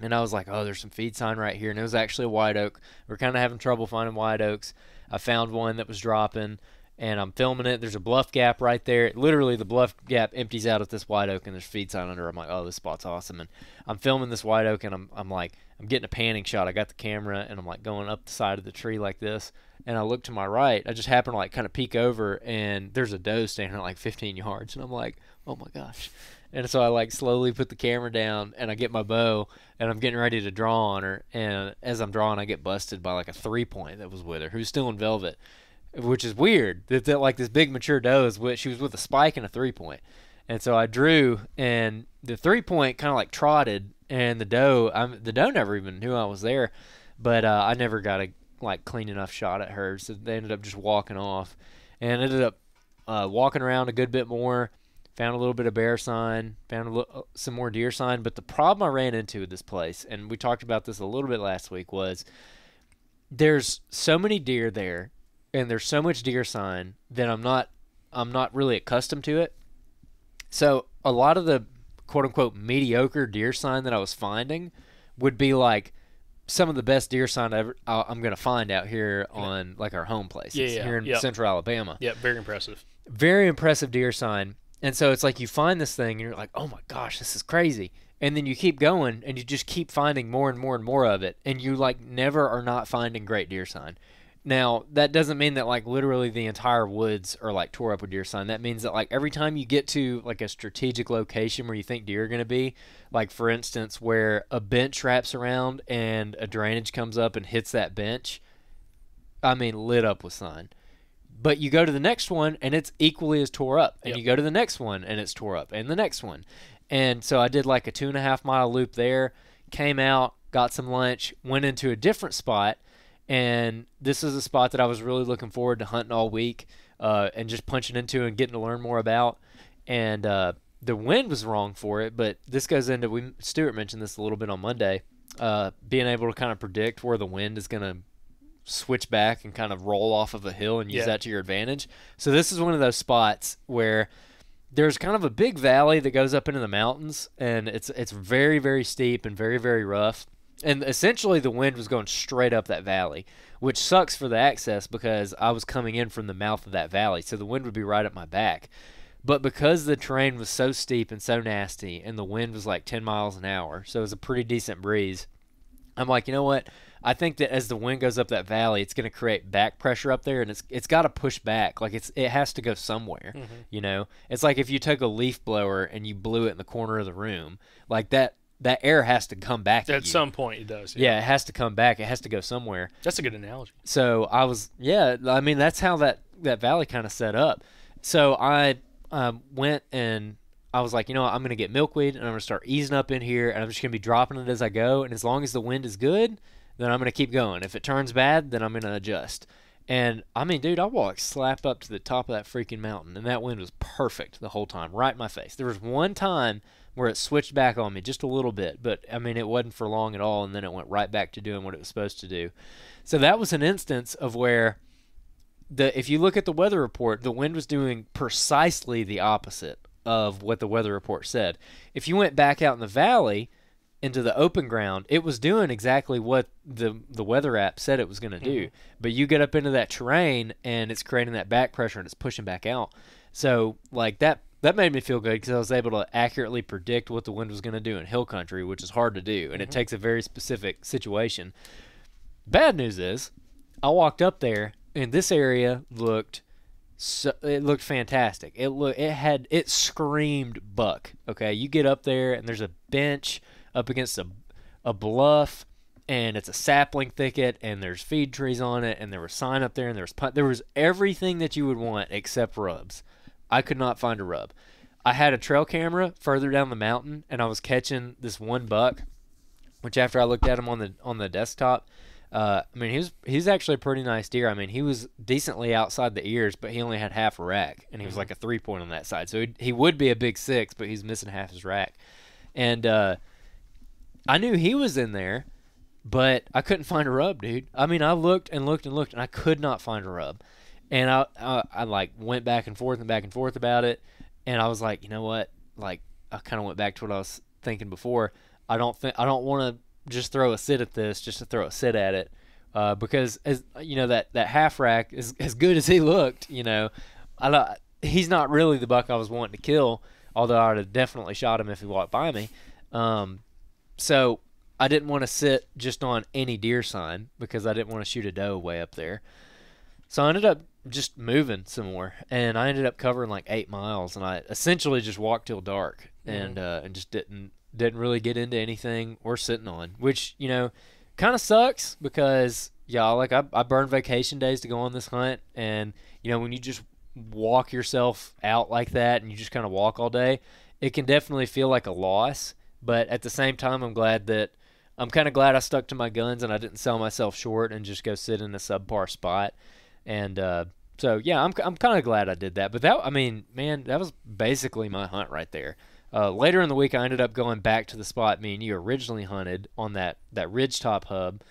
And I was like, oh, there's some feed sign right here. And it was actually a white oak. We're kind of having trouble finding white oaks. I found one that was dropping, and I'm filming it. There's a bluff gap right there. Literally, the bluff gap empties out at this white oak, and there's feed sign under. I'm like, oh, this spot's awesome. And I'm filming this white oak, and I'm like, I'm getting a panning shot. I got the camera, and I'm like going up the side of the tree like this. And I look to my right. I just happen to like kind of peek over, and there's a doe standing at like 15 yards. And I'm like, oh my gosh. And so I like slowly put the camera down, and I get my bow, and I'm getting ready to draw on her. And as I'm drawing, I get busted by like a 3-point that was with her, who's still in velvet, which is weird. That like this big mature doe she was with a spike and a 3-point. And so I drew, and the 3-point kind of like trotted, and the doe never even knew I was there, but I never got a like clean enough shot at her, so they ended up just walking off, and ended up walking around a good bit more. Found a little bit of bear sign, found some more deer sign, but the problem I ran into with this place, and we talked about this a little bit last week, was there's so many deer there, and there's so much deer sign that I'm not really accustomed to it. So a lot of the quote unquote mediocre deer sign that I was finding would be like some of the best deer sign I'm going to find out here on like our home places here in Central Alabama. Yeah, very impressive. Very impressive deer sign. And so it's like you find this thing, and you're like, oh my gosh, this is crazy. And then you keep going, and you just keep finding more and more and more of it, and you like never are not finding great deer sign. Now, that doesn't mean that like literally the entire woods are like tore up with deer sign. That means that like every time you get to like a strategic location where you think deer are going to be, like for instance where a bench wraps around and a drainage comes up and hits that bench, I mean lit up with sign. But you go to the next one, and it's equally as tore up. And you go to the next one, and it's tore up. And the next one. And so I did like a 2.5-mile loop there, came out, got some lunch, went into a different spot. And this is a spot that I was really looking forward to hunting all week and just punching into and getting to learn more about. And the wind was wrong for it, but this goes into, Stuart mentioned this a little bit on Monday, being able to kind of predict where the wind is going to switch back and kind of roll off of a hill and use that to your advantage. So this is one of those spots where there's kind of a big valley that goes up into the mountains, and it's very, very steep and very, very rough. And essentially the wind was going straight up that valley, which sucks for the access because I was coming in from the mouth of that valley, so the wind would be right up my back. But because the terrain was so steep and so nasty, and the wind was like 10 miles an hour, so it was a pretty decent breeze, I'm like, you know what? I think that as the wind goes up that valley, it's going to create back pressure up there, and it's got to push back. Like it has to go somewhere. You know, it's like if you took a leaf blower and you blew it in the corner of the room, like that air has to come back at you. Some point. It does. Yeah, it has to come back. It has to go somewhere. That's a good analogy. So I mean, that's how that valley kind of set up. So I went and I was like, you know what, I'm going to get milkweed, and I'm going to start easing up in here, and I'm just going to be dropping it as I go. And as long as the wind is good, then I'm going to keep going. If it turns bad, then I'm going to adjust. And, I mean, dude, I walked slap up to the top of that freaking mountain, and that wind was perfect the whole time, right in my face. There was one time where it switched back on me just a little bit, but, I mean, it wasn't for long at all, and then it went right back to doing what it was supposed to do. So that was an instance of where, if you look at the weather report, the wind was doing precisely the opposite of what the weather report said. If you went back out in the valley, into the open ground, it was doing exactly what the weather app said it was going to do. But you get up into that terrain, and it's creating that back pressure, and it's pushing back out. So, like, that made me feel good because I was able to accurately predict what the wind was going to do in hill country, which is hard to do, and it takes a very specific situation. Bad news is, I walked up there, and this area looked fantastic. It screamed buck. Okay, you get up there, and there's a bench up against a bluff, and it's a sapling thicket, and there's feed trees on it, and there was sign up there, and there was everything that you would want except rubs. I could not find a rub. I had a trail camera further down the mountain, and I was catching this one buck, which after I looked at him on the desktop, I mean, he's actually a pretty nice deer. I mean, he was decently outside the ears, but he only had half a rack, and he was like a 3-point on that side. So he would be a big 6, but he's missing half his rack. And I knew he was in there, but I couldn't find a rub, dude. I mean, I looked and looked and looked, and I could not find a rub. And I like went back and forth about it, and I was like, you know what? Like, I kind of went back to what I was thinking before. I don't want to just throw a sit at this just to throw a sit at it, because as you know, that half rack is as good as he looked. You know, he's not really the buck I was wanting to kill, although I would have definitely shot him if he walked by me. So I didn't want to sit just on any deer sign because I didn't want to shoot a doe way up there. So I ended up just moving some more, and I ended up covering like 8 miles, and I essentially just walked till dark, and just didn't really get into anything or sitting on, which, you know, kind of sucks because, yeah, like I burned vacation days to go on this hunt, and, you know, when you just walk yourself out like that and you just kind of walk all day, it can definitely feel like a loss, but at the same time, I'm kind of glad I stuck to my guns and I didn't sell myself short and just go sit in a subpar spot. And so, yeah, I'm kind of glad I did that. But I mean, man, that was basically my hunt right there. Later in the week, I ended up going back to the spot me and you originally hunted on that ridgetop hub,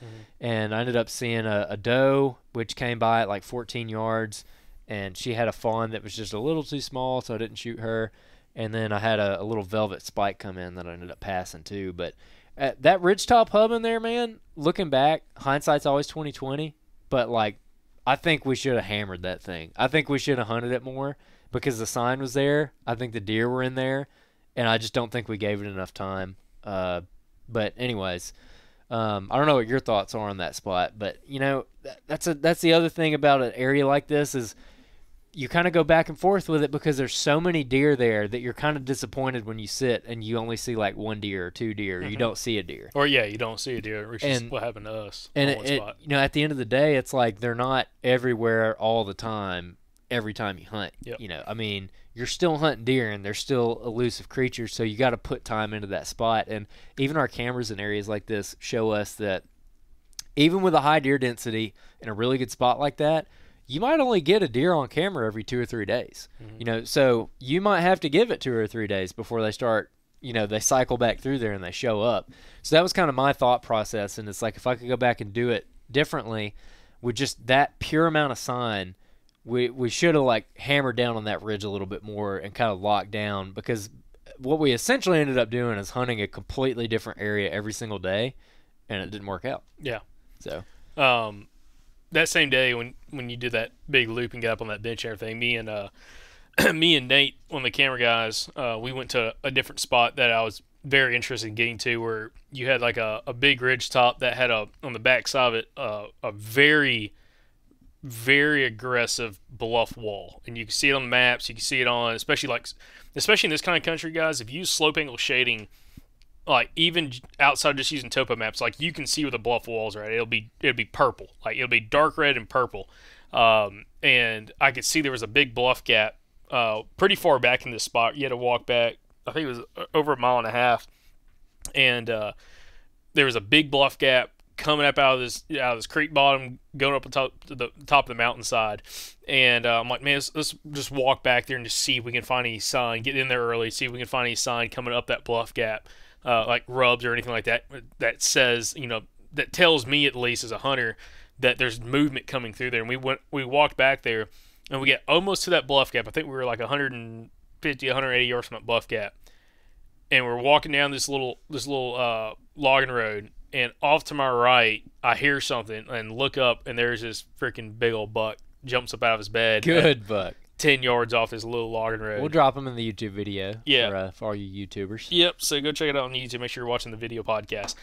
and I ended up seeing a doe, which came by at like 14 yards, and she had a fawn that was just a little too small, so I didn't shoot her. And then I had a little velvet spike come in that I ended up passing too. But that ridgetop hub in there, man, looking back, hindsight's always 20/20, but like, I think we should have hammered that thing. I think we should have hunted it more because the sign was there. I think the deer were in there, and I just don't think we gave it enough time. But anyways, I don't know what your thoughts are on that spot, but you know, that's the other thing about an area like this is you kind of go back and forth with it because there's so many deer there that you're kind of disappointed when you sit and you only see like 1 deer or 2 deer. You don't see a deer. Or yeah, you don't see a deer, which is what happened to us. And you know, at the end of the day, it's like they're not everywhere all the time. Every time you hunt, you know, I mean, you're still hunting deer and they're still elusive creatures, so you got to put time into that spot. And even our cameras in areas like this show us that even with a high deer density in a really good spot like that, you might only get a deer on camera every 2 or 3 days. You know, so you might have to give it 2 or 3 days before they start, you know, they cycle back through there and they show up. So that was kind of my thought process, and it's like if I could go back and do it differently with just that pure amount of sign, we should have like hammered down on that ridge a little bit more and kind of locked down, because what we essentially ended up doing is hunting a completely different area every single day, and it didn't work out. Yeah. So that same day when you did that big loop and got up on that bench and everything, me and Nate, one of the camera guys, we went to a different spot that I was very interested in getting to, where you had like a big ridge top that had on the back side of it a very, very aggressive bluff wall, and you can see it on the maps. You can see it on, especially in this kind of country, guys. If you use slope angle shading, like even outside just using topo maps, like you can see where the bluff walls are at. It'll be purple, like it'll be dark red and purple. And I could see there was a big bluff gap pretty far back in this spot. You had to walk back, I think it was over 1.5 miles, and there was a big bluff gap coming up out of this creek bottom, going up to the top of the mountainside. And I'm like, man, let's just walk back there and just see if we can find any sign, get in there early, see if we can find any sign coming up that bluff gap, like rubs or anything like that, that says, you know, that tells me at least as a hunter that there's movement coming through there. And we walked back there, and we get almost to that bluff gap. I think we were like 150, 180 yards from that bluff gap. and we're walking down this little logging road, and off to my right, I hear something and look up, and there's this freaking big old buck jumps up out of his bed. Good buck. 10 yards off this little logging road. We'll drop him in the YouTube video. Yeah. For all you YouTubers. Yep. So go check it out on YouTube. Make sure you're watching the video podcast.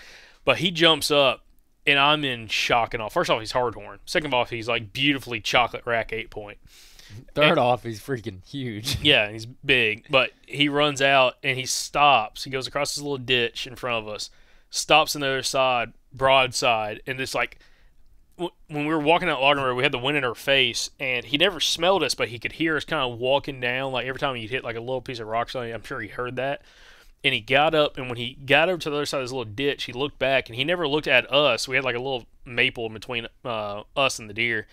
But he jumps up, and I'm in shock and awe. First off, he's hardhorn. Second off, he's like beautifully chocolate rack 8-point. Third off, he's freaking huge. Yeah, he's big. But he runs out, and he stops. He goes across this little ditch in front of us, stops on the other side, broadside, and it's like, when we were walking that logging road, we had the wind in our face, and he never smelled us, but he could hear us kind of walking down. Like every time he'd hit like a little piece of rock, something, I'm sure he heard that. And he got up, and when he got over to the other side of this little ditch, he looked back, and he never looked at us. We had like a little maple in between us and the deer,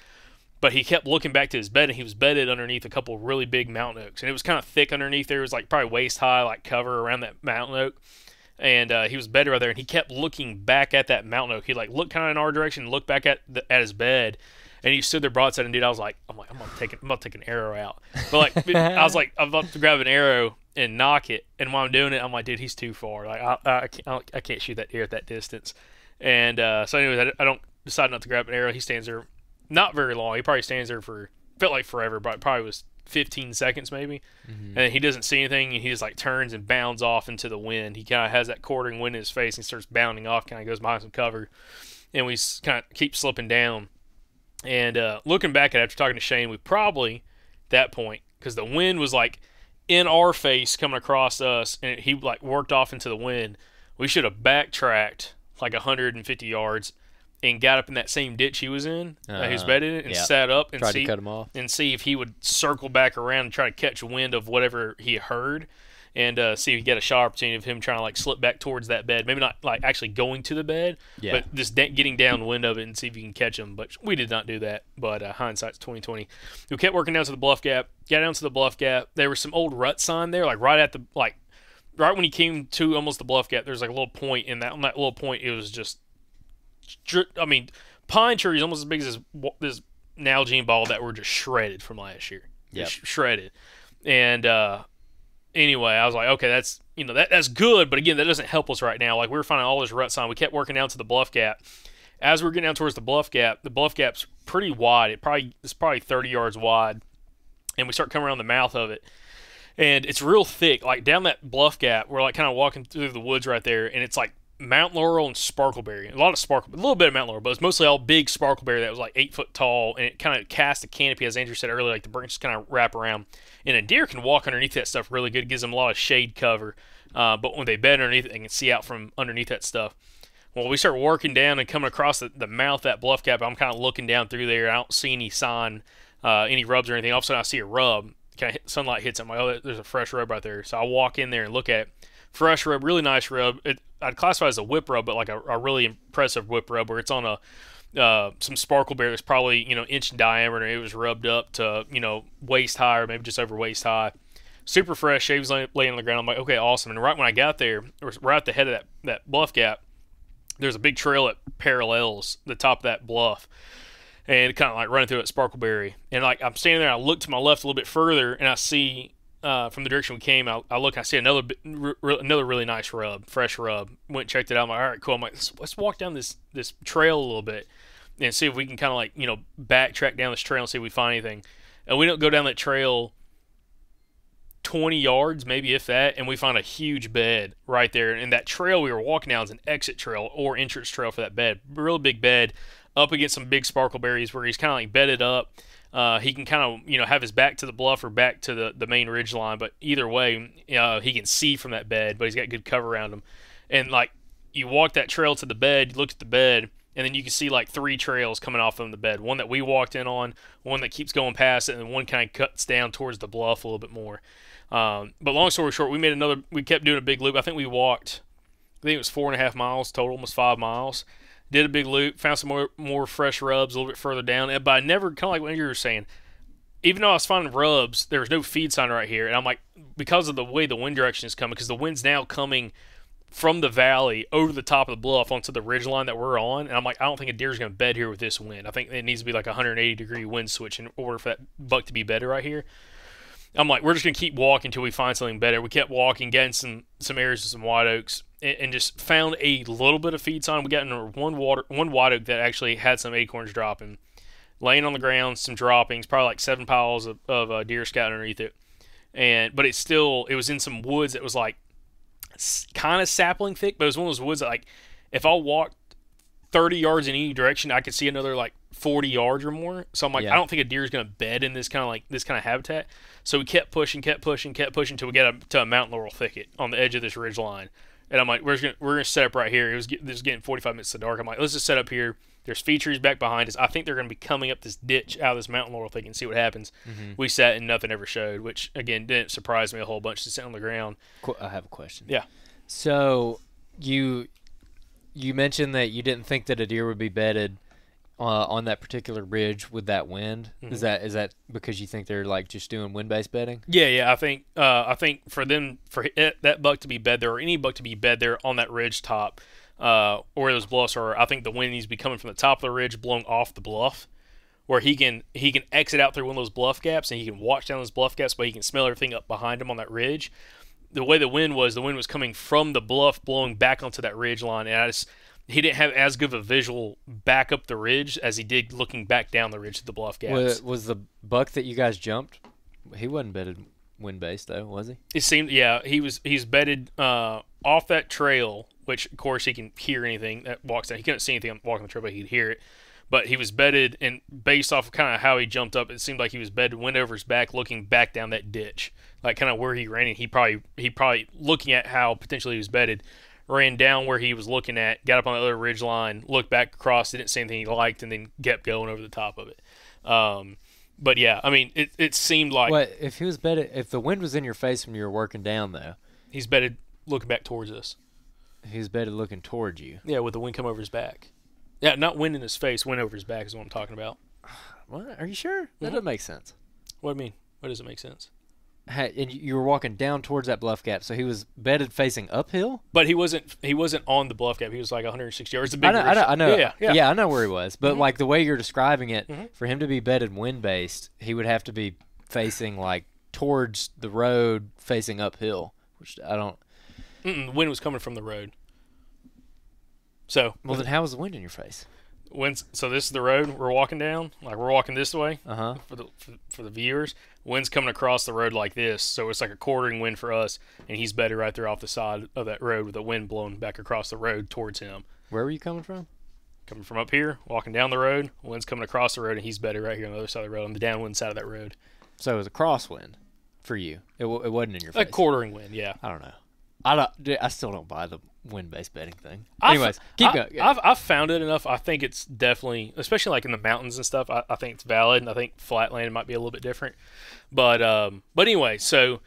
but he kept looking back to his bed, and he was bedded underneath a couple of really big mountain oaks, and it was kind of thick underneath there. It was like probably waist high, like cover around that mountain oak. And he was bedded right there, and he kept looking back at that mountain oak. He like looked kind of in our direction, looked back at his bed, and he stood there broadside. And dude, I'm gonna take an arrow out. But like, I was about to grab an arrow and knock it, and while I'm doing it, I'm like, dude, he's too far. Like I can't shoot that deer at that distance. And so anyways, I don't decide not to grab an arrow. He stands there, not very long. He probably stands there for felt like forever, but it probably was 15 seconds maybe. And then he doesn't see anything, and he just like turns and bounds off into the wind. He kind of has that quartering wind in his face, and he starts bounding off, kind of goes behind some cover, and we kind of keep slipping down. And looking back at it, after talking to Shane, we probably, at that point, because the wind was like in our face coming across us, and he like worked off into the wind, we should have backtracked like 150 yards and got up in that same ditch he was in, he was bedded in, and sat up and tried to cut him off, and see if he would circle back around and try to catch wind of whatever he heard, and see if he get a shot opportunity of him trying to like slip back towards that bed. Maybe not like actually going to the bed, but just getting downwind of it and see if you can catch him. But we did not do that. But hindsight's 20/20. We kept working down to the bluff gap. Got down to the bluff gap. There was some old rut sign there, like right when he came to almost the bluff gap. There's like a little point in that. On that little point, it was just, I mean, pine trees almost as big as this Nalgene ball that were just shredded from last year. Yeah, shredded. And anyway, I was like, okay, that's that's good, but again, that doesn't help us right now. Like, we were finding all this rut sign. We kept working down to the bluff gap. As we were getting down towards the bluff gap's pretty wide. It's probably 30 yards wide, and we start coming around the mouth of it, and it's real thick. Like down that bluff gap, we're like kind of walking through the woods right there, and it's like mountain laurel and sparkleberry. A little bit of mountain laurel, but it's mostly all big sparkleberry that was like 8 foot tall, and it kind of cast a canopy, as Andrew said earlier, like the branches kind of wrap around. And a deer can walk underneath that stuff really good. It gives them a lot of shade cover. But when they bed underneath it, they can see out from underneath that stuff. Well, we start working down and coming across the mouth of that bluff gap. I'm kind of looking down through there. I don't see any sign, any rubs or anything. All of a sudden, I see a rub. Sunlight hits it. I'm like, oh, there's a fresh rub right there. So I walk in there and look at it. Fresh rub, really nice rub. I'd classify it as a whip rub, but like a really impressive whip rub where it's on some sparkleberry that's probably inch in diameter. It was rubbed up to waist high, or maybe just over waist high. Super fresh. Shade was laying on the ground. I'm like, okay, awesome. And right when I got there, right at the head of that bluff gap, there's a big trail that parallels the top of that bluff, and it kind of like running through that sparkleberry. And like I'm standing there, I look to my left a little bit further, and I see from the direction we came, I look, and I see another really nice rub, fresh rub. Went and checked it out. I'm like, all right, cool. I'm like, let's walk down this trail a little bit and see if we can kind of like backtrack down this trail and see if we find anything. And we don't go down that trail 20 yards, maybe if that, and we find a huge bed right there. And that trail we were walking down is an exit trail or entrance trail for that bed. Real big bed up against some big sparkleberries where he's kind of like bedded up. He can kind of, have his back to the bluff or back to the main ridge line, but either way, he can see from that bed, but he's got good cover around him. And like, you walk that trail to the bed, you look at the bed, and then you can see like 3 trails coming off from the bed. One that we walked in on, one that keeps going past it, and one kind of cuts down towards the bluff a little bit more. But long story short, we kept doing a big loop. I think we walked, it was 4.5 miles total, almost 5 miles. Did a big loop, found some more fresh rubs a little bit further down. But I never, kind of like what you were saying, even though I was finding rubs, there was no feed sign right here. And I'm like, because of the way the wind direction is coming, because the wind's now coming from the valley over the top of the bluff onto the ridge line that we're on. And I'm like, I don't think a deer's going to bed here with this wind. I think it needs to be like a 180-degree wind switch in order for that buck to be bedded right here. I'm like, we're just gonna keep walking until we find something better. We kept walking, getting some areas of some white oaks, and just found a little bit of feed sign. We got into one white oak that actually had some acorns dropping, laying on the ground, some droppings, probably like 7 piles of deer scat underneath it. But it was in some woods that was like kind of sapling thick, but it was one of those woods that, like, if I walked 30 yards in any direction, I could see another like 40 yards or more. So I'm like, I don't think a deer is going to bed in this kind of habitat. So we kept pushing until we got to a mountain laurel thicket on the edge of this ridge line. And I'm like, we're gonna set up right here. This was getting 45 minutes to dark. I'm like, let's just set up here. There's feed trees back behind us. I think they're going to be coming up this ditch out of this mountain laurel thicket and see what happens. We sat and nothing ever showed, which again didn't surprise me a whole bunch to sit on the ground. I have a question. Yeah. So you mentioned that you didn't think that a deer would be bedded on that particular ridge with that wind. Is that because you think they're like just doing wind-based bedding? Yeah. I think for that buck to be bed there, or any buck to be bed there on that ridge top, or those bluffs are, I think the wind needs to be coming from the top of the ridge, blowing off the bluff, where he can exit out through one of those bluff gaps, and he can watch down those bluff gaps, but he can smell everything up behind him on that ridge. The way the wind was coming from the bluff, blowing back onto that ridge line, and he didn't have as good of a visual back up the ridge as he did looking back down the ridge to the bluff gaps. Was the buck that you guys jumped, he wasn't bedded wind-based though, was he? It seemed, he's bedded off that trail, which of course he can hear anything that walks down. He couldn't see anything walking the trail, but he'd hear it. But he was bedded, and based off of kind of how he jumped up, it seemed like he was bedded, wind over his back, looking back down that ditch, like kind of where he ran. And he probably looking at how potentially he was bedded, ran down where he was looking at, got up on the other ridge line, looked back across, didn't see anything he liked, and then kept going over the top of it. But yeah, I mean, it seemed like. What if he was bedded? If the wind was in your face when you were working down, though, he's bedded looking back towards us. He was bedded looking towards you. Yeah, with the wind come over his back. Yeah, not wind in his face, wind over his back is what I'm talking about. What? Are you sure? That doesn't make sense. What do you mean? What does it make sense? And you were walking down towards that bluff gap, so he was bedded facing uphill. But he wasn't on the bluff gap. He was like 160 yards. I know. Yeah, I know where he was. But like the way you're describing it, for him to be bedded wind based, he would have to be facing like towards the road, facing uphill, which I don't. The wind was coming from the road. So well, then how was the wind in your face? So this is the road we're walking down. Like we're walking this way. For the viewers, wind's coming across the road like this. So it's like a quartering wind for us, and he's bedded right there off the side of that road with the wind blowing back across the road towards him. Where were you coming from? Coming from up here, walking down the road. Wind's coming across the road, and he's bedded right here on the other side of the road, on the downwind side of that road. So it was a crosswind for you. It wasn't in your face. A quartering wind, yeah. I don't know. I still don't buy the wind-based bedding thing. Anyways, keep going. I've found it enough. I think it's definitely, especially like in the mountains and stuff, I think it's valid, and I think flatland might be a little bit different. But anyway, so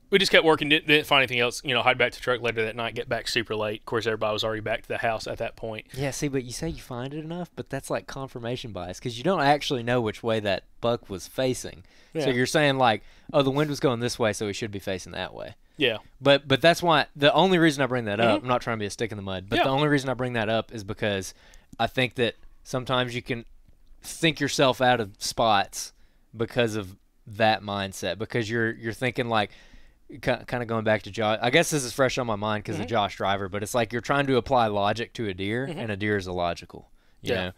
we just kept working, didn't find anything else. Hide back to the truck later that night, get back super late. Of course, everybody was already back to the house at that point. Yeah, see, but you say you find it enough, but that's like confirmation bias because you don't actually know which way that buck was facing. Yeah. So you're saying like, oh, the wind was going this way, so he should be facing that way. Yeah. But that's why the only reason I bring that up, I'm not trying to be a stick in the mud, but the only reason I bring that up is because I think that sometimes you can think yourself out of spots because of that mindset, because you're thinking like kind of going back to Josh. I guess this is fresh on my mind because of Josh Driver, but it's like you're trying to apply logic to a deer, and a deer is illogical, you know?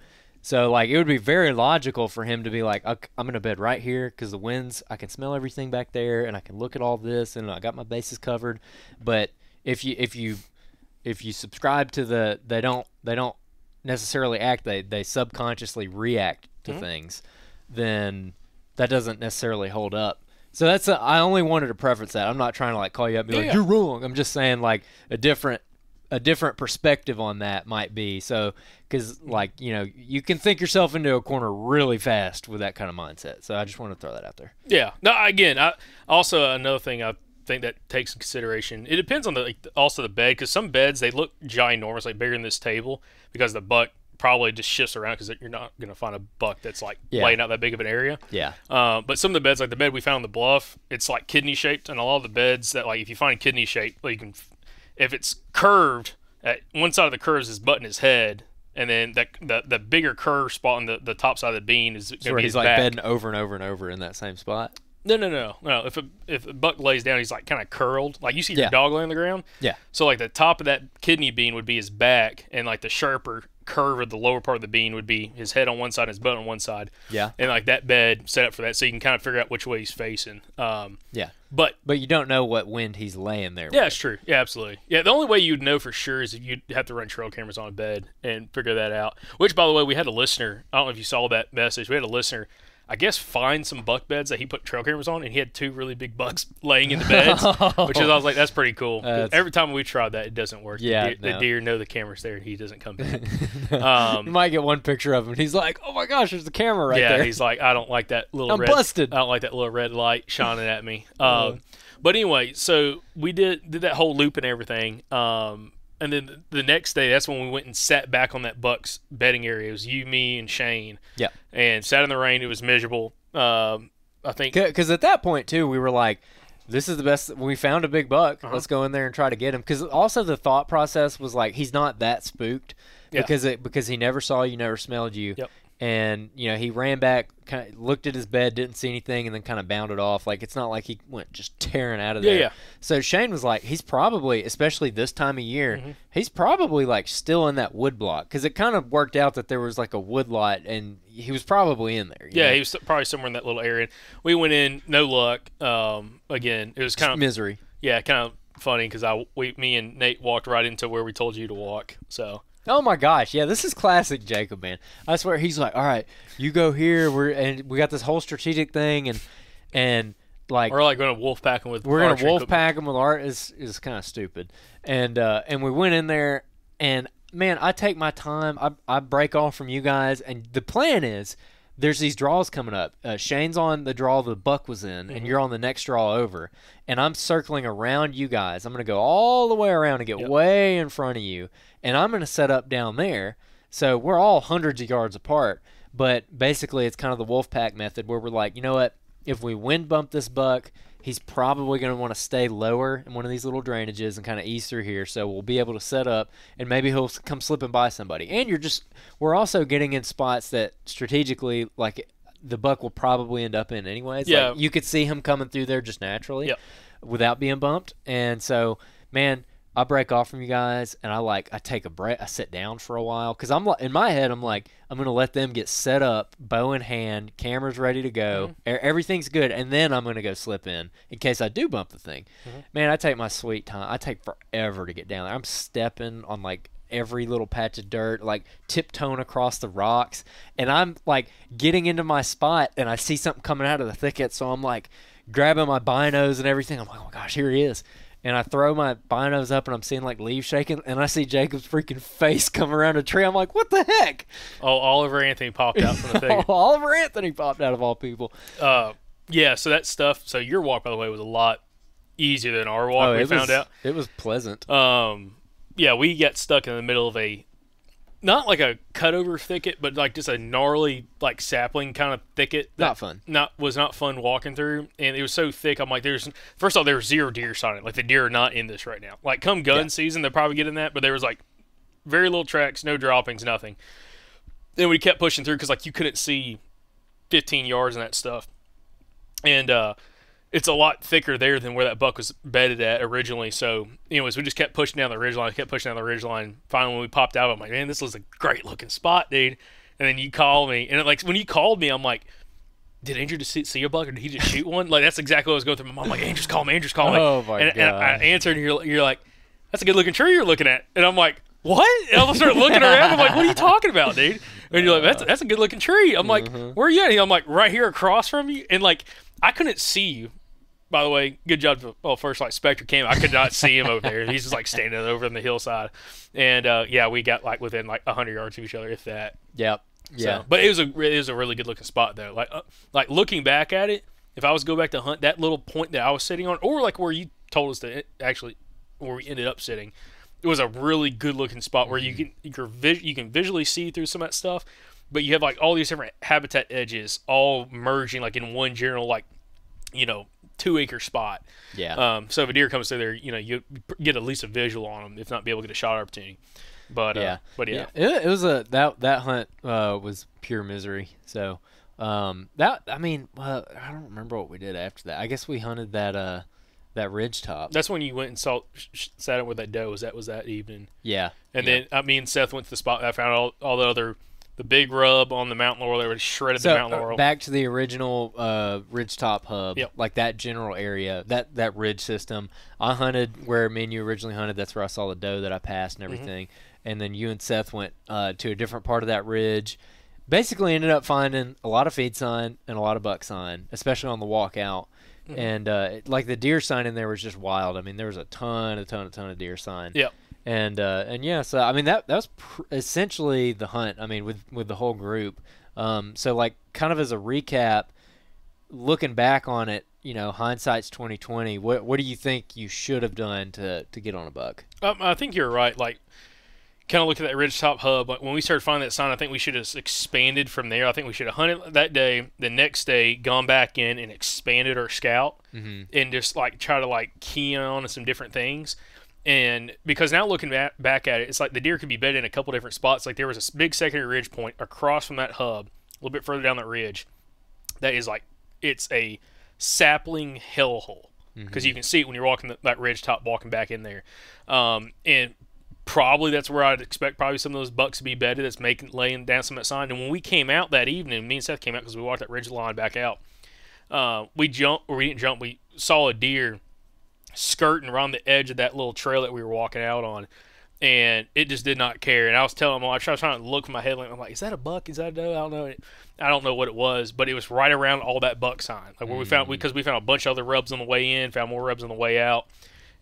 So, like, it would be very logical for him to be like, I'm going to bed right here because the winds, I can smell everything back there, and I can look at all this, and I got my bases covered. But if you subscribe to they don't necessarily act, they subconsciously react to things, then that doesn't necessarily hold up. So I only wanted to preference that. I'm not trying to like call you up and be like, you're wrong. I'm just saying like a different perspective on that might be so, because like you can think yourself into a corner really fast with that kind of mindset. So I just want to throw that out there. Yeah. No. Again, also another thing I think that takes in consideration. It depends on also the bed, because some beds they look ginormous, like bigger than this table, because the buck probably just shifts around because you're not going to find a buck that's like laying out that big of an area. Yeah. But some of the beds, like the bed we found on the bluff, it's like kidney shaped, and a lot of the beds that like if you find kidney shaped, like you can. If it's curved, at one side of the curve is his butt and his head, and then the bigger curve spot on the top side of the bean is going to be his like back. bedding over and over and over in that same spot. No. If a buck lays down, he's like kind of curled. Like you see your Yeah. dog laying on the ground. Yeah. So like the top of that kidney bean would be his back, and like the sharper curve of the lower part of the bean would be his head on one side and his butt on one side. Yeah. And like that bed set up for that, so you can kind of figure out which way he's facing. Yeah. But you don't know what wind he's laying there. yeah, with. it's true. Yeah, absolutely. Yeah, the only way you'd know for sure is if you'd have to run trail cameras on a bed and figure that out. Which, by the way, we had a listener. I don't know if you saw that message. We had a listener, I guess, find some buck beds that he put trail cameras on, and he had 2 really big bucks laying in the beds, which is, I was like, that's pretty cool. Every time we tried that, it doesn't work. Yeah, the deer know the camera's there, and he doesn't come back. You might get one picture of him, and he's like, "Oh my gosh, there's the camera right yeah, there." he's like, I don't like that little I'm red. busted. I don't like that little red light shining at me. But anyway, so we did that whole loop and everything. And then the next day, that's when we went and sat back on that buck's bedding area. It was you, me, and Shane. Yeah. And sat in the rain. It was miserable. I think Because at that point too, we were like, "This is the best." We found a big buck. Let's go in there and try to get him. Because also the thought process was like, he's not that spooked because he never saw you, never smelled you. Yep. And he ran back, kind of looked at his bed, didn't see anything, and then kind of bounded off. Like, it's not like he went just tearing out of there. Yeah. So Shane was like, he's probably, especially this time of year, he's probably like still in that wood block, because it kind of worked out that there was like a wood lot, and he was probably in there. Yeah, he was probably somewhere in that little area. We went in, no luck. Again, it was kind of misery. Yeah, kind of funny because me and Nate walked right into where we told you to walk. So. Oh my gosh, yeah, this is classic Jacob, man. I swear, he's like, all right, you go here, we got this whole strategic thing, and like we're like going to wolf pack him with. We're gonna wolf pack him with art is kind of stupid, and we went in there, and man, I take my time, I break off from you guys, and the plan is, there's these draws coming up. Shane's on the draw the buck was in, and you're on the next draw over. And I'm circling around you guys. I'm going to go all the way around and get way in front of you. And I'm going to set up down there. So we're all hundreds of yards apart. But basically, it's kind of the wolf pack method where we're like, you know what? If we wind bump this buck, he's probably going to want to stay lower in one of these little drainages and kind of ease through here. So we'll be able to set up, and maybe he'll come slipping by somebody. And we're also getting in spots that strategically, like, the buck will probably end up in anyways. Yeah. Like, you could see him coming through there just naturally without being bumped. And so, man, I break off from you guys, and I take a break. I sit down for a while because I'm like, in my head, I'm like, I'm gonna let them get set up, bow in hand, cameras ready to go, everything's good, and then I'm gonna go slip in case I do bump the thing. Man, I take my sweet time. I take forever to get down there. I'm stepping on like every little patch of dirt, like tiptoeing across the rocks, and I'm like getting into my spot, and I see something coming out of the thicket, so I'm like grabbing my binos and everything. I'm like, oh my gosh, here he is. And I throw my binos up, and I'm seeing like leaves shaking, and I see Jacob's freaking face come around a tree. I'm like, what the heck? Oh, Oliver Anthony popped out from the thing. Oliver Anthony popped out of all people. Yeah, so that stuff. So your walk, by the way, was a lot easier than our walk. We found out it was pleasant. Yeah, we got stuck in the middle of not like a cutover thicket, but like just a gnarly like sapling kind of thicket. Not fun. Was not fun walking through, and it was so thick. I'm like, first of all, there were 0 deer on it. Like the deer are not in this right now. Like come gun season, they'll probably get in that, but there was like very little tracks, no droppings, nothing. Then we kept pushing through because like you couldn't see 15 yards in that stuff, and it's a lot thicker there than where that buck was bedded at originally. So, anyways, we just kept pushing down the ridgeline, Finally, when we popped out, I'm like, man, this was a great looking spot, dude. And then you call me, and when you called me, I'm like, did Andrew just see a buck, or did he just shoot one? Like that's exactly what I was going through my mind. I'm like, Andrew's calling me. Oh my god! And I answered, and you're like, that's a good looking tree you're looking at, and I'm like, what? And I start looking around. I'm like, what are you talking about, dude? And you're like, that's a good looking tree. I'm like, where are you at? And I'm like, right here across from you. And like, I couldn't see you. By the way, good job. First Lite Spectre came. I could not see him over there. He's just like standing over on the hillside. And we got like within like 100 yards of each other, if that. Yep. Yeah. So, but it was a really good looking spot though. Like looking back at it, if I was to go back to hunt that little point that I was sitting on, or like where you told us to actually, where we ended up sitting, it was a really good looking spot where you can visually see through some of that stuff, but you have like all these different habitat edges all merging like in one general 2-acre spot. Yeah. So if a deer comes through there, you get at least a visual on them, if not be able to get a shot opportunity. But yeah. It was that hunt was pure misery. So That I mean, well, I don't remember what we did after that. I guess we hunted that ridge top. That's when you went and sat out with that doe. Was that evening? Yeah. And then me and Seth went to the spot that I found all the big rub on the mountain laurel. They were shredded the mountain laurel. Back to the original ridgetop hub, Yep. like that general area, that ridge system. I hunted where me and you originally hunted. That's where I saw the doe that I passed and everything. And then you and Seth went to a different part of that ridge. Basically ended up finding a lot of feed sign and a lot of buck sign, especially on the walk out. And like the deer sign in there was just wild. I mean, there was a ton of deer sign. Yep. And yeah, so I mean that was essentially the hunt. I mean, with the whole group. So like kind of as a recap, looking back on it, hindsight's 2020. What do you think you should have done to get on a buck? I think you're right. Like, kind of look at that ridgetop hub. When we started finding that sign, I think we should have expanded from there. I think we should have hunted that day. The next day, gone back in and expanded our scout and just like try to like key in on some different things. And because now looking back at it, it's like the deer could be bedded in a couple different spots. Like there was a big secondary ridge point across from that hub, a little bit further down that ridge. That is like, it's a sapling hellhole because you can see it when you're walking that ridge top, walking back in there. And probably that's where I'd expect probably some of those bucks to be bedded. That's laying down some of that sign. And when we came out that evening, me and Seth came out because we walked that ridge line back out. We didn't jump. We saw a deer skirting around the edge of that little trail that we were walking out on, and it just did not care. And I was telling him, I was trying to look for my headlamp. I'm like, is that a buck? Is that a doe? I don't know what it was, but it was right around all that buck sign, like where we found, because we found a bunch of other rubs on the way in, found more rubs on the way out.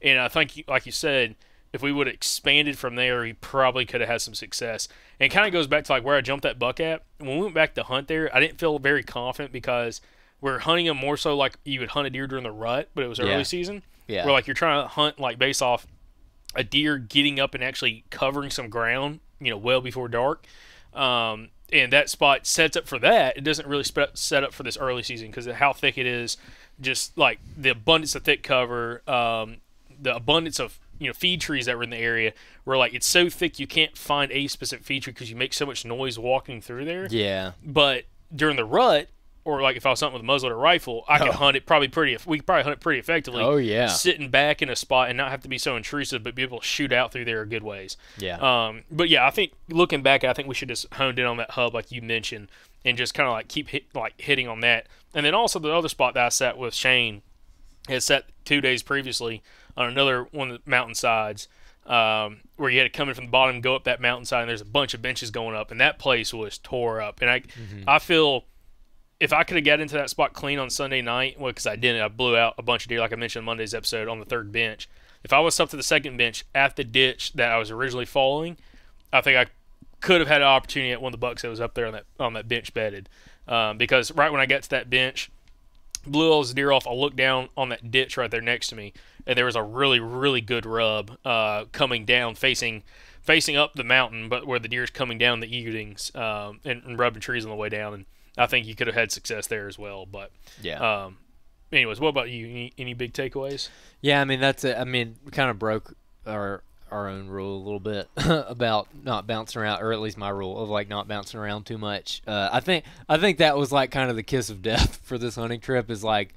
And I think, like you said, if we would have expanded from there, he probably could have had some success. And it kind of goes back to like where I jumped that buck at. When we went back to hunt there, I didn't feel very confident because we're hunting them more so like you would hunt a deer during the rut, but it was early season. Yeah. Where like you're trying to hunt like based off a deer getting up and actually covering some ground, well before dark. And that spot sets up for that. It doesn't really set up for this early season because of how thick it is. Just like the abundance of thick cover, the abundance of feed trees that were in the area, where like it's so thick you can't find a specific feed tree because you make so much noise walking through there. Yeah. But during the rut, or like if I was hunting with a muzzleloader rifle, I could hunt it we could probably hunt it pretty effectively. Oh yeah. Sitting back in a spot and not have to be so intrusive, but be able to shoot out through there a good ways. Yeah. But yeah, I think looking back, I think we should just honed in on that hub like you mentioned, and just kind of like keep hitting on that. And then also the other spot that I sat with Shane had sat 2 days previously on another one of the mountainsides, where you had to come in from the bottom and go up that mountainside, and there's a bunch of benches going up, and that place was tore up. And I feel if I could have got into that spot clean on Sunday night, well, because I didn't, I blew out a bunch of deer, like I mentioned in Monday's episode, on the third bench. If I was up to the second bench at the ditch that I was originally following, I think I could have had an opportunity at one of the bucks that was up there on that bench bedded. Because right when I got to that bench, blew all those deer off, I looked down on that ditch right there next to me, and there was a really, really good rub coming down, facing up the mountain, but where the deer's coming down the evenings and rubbing trees on the way down. And I think you could have had success there as well. But yeah. Anyways, what about you? Any big takeaways? Yeah, I mean that's it. I mean, we kind of broke our own rule a little bit about not bouncing around, or at least my rule of like not bouncing around too much. I think that was like kind of the kiss of death for this hunting trip. Is like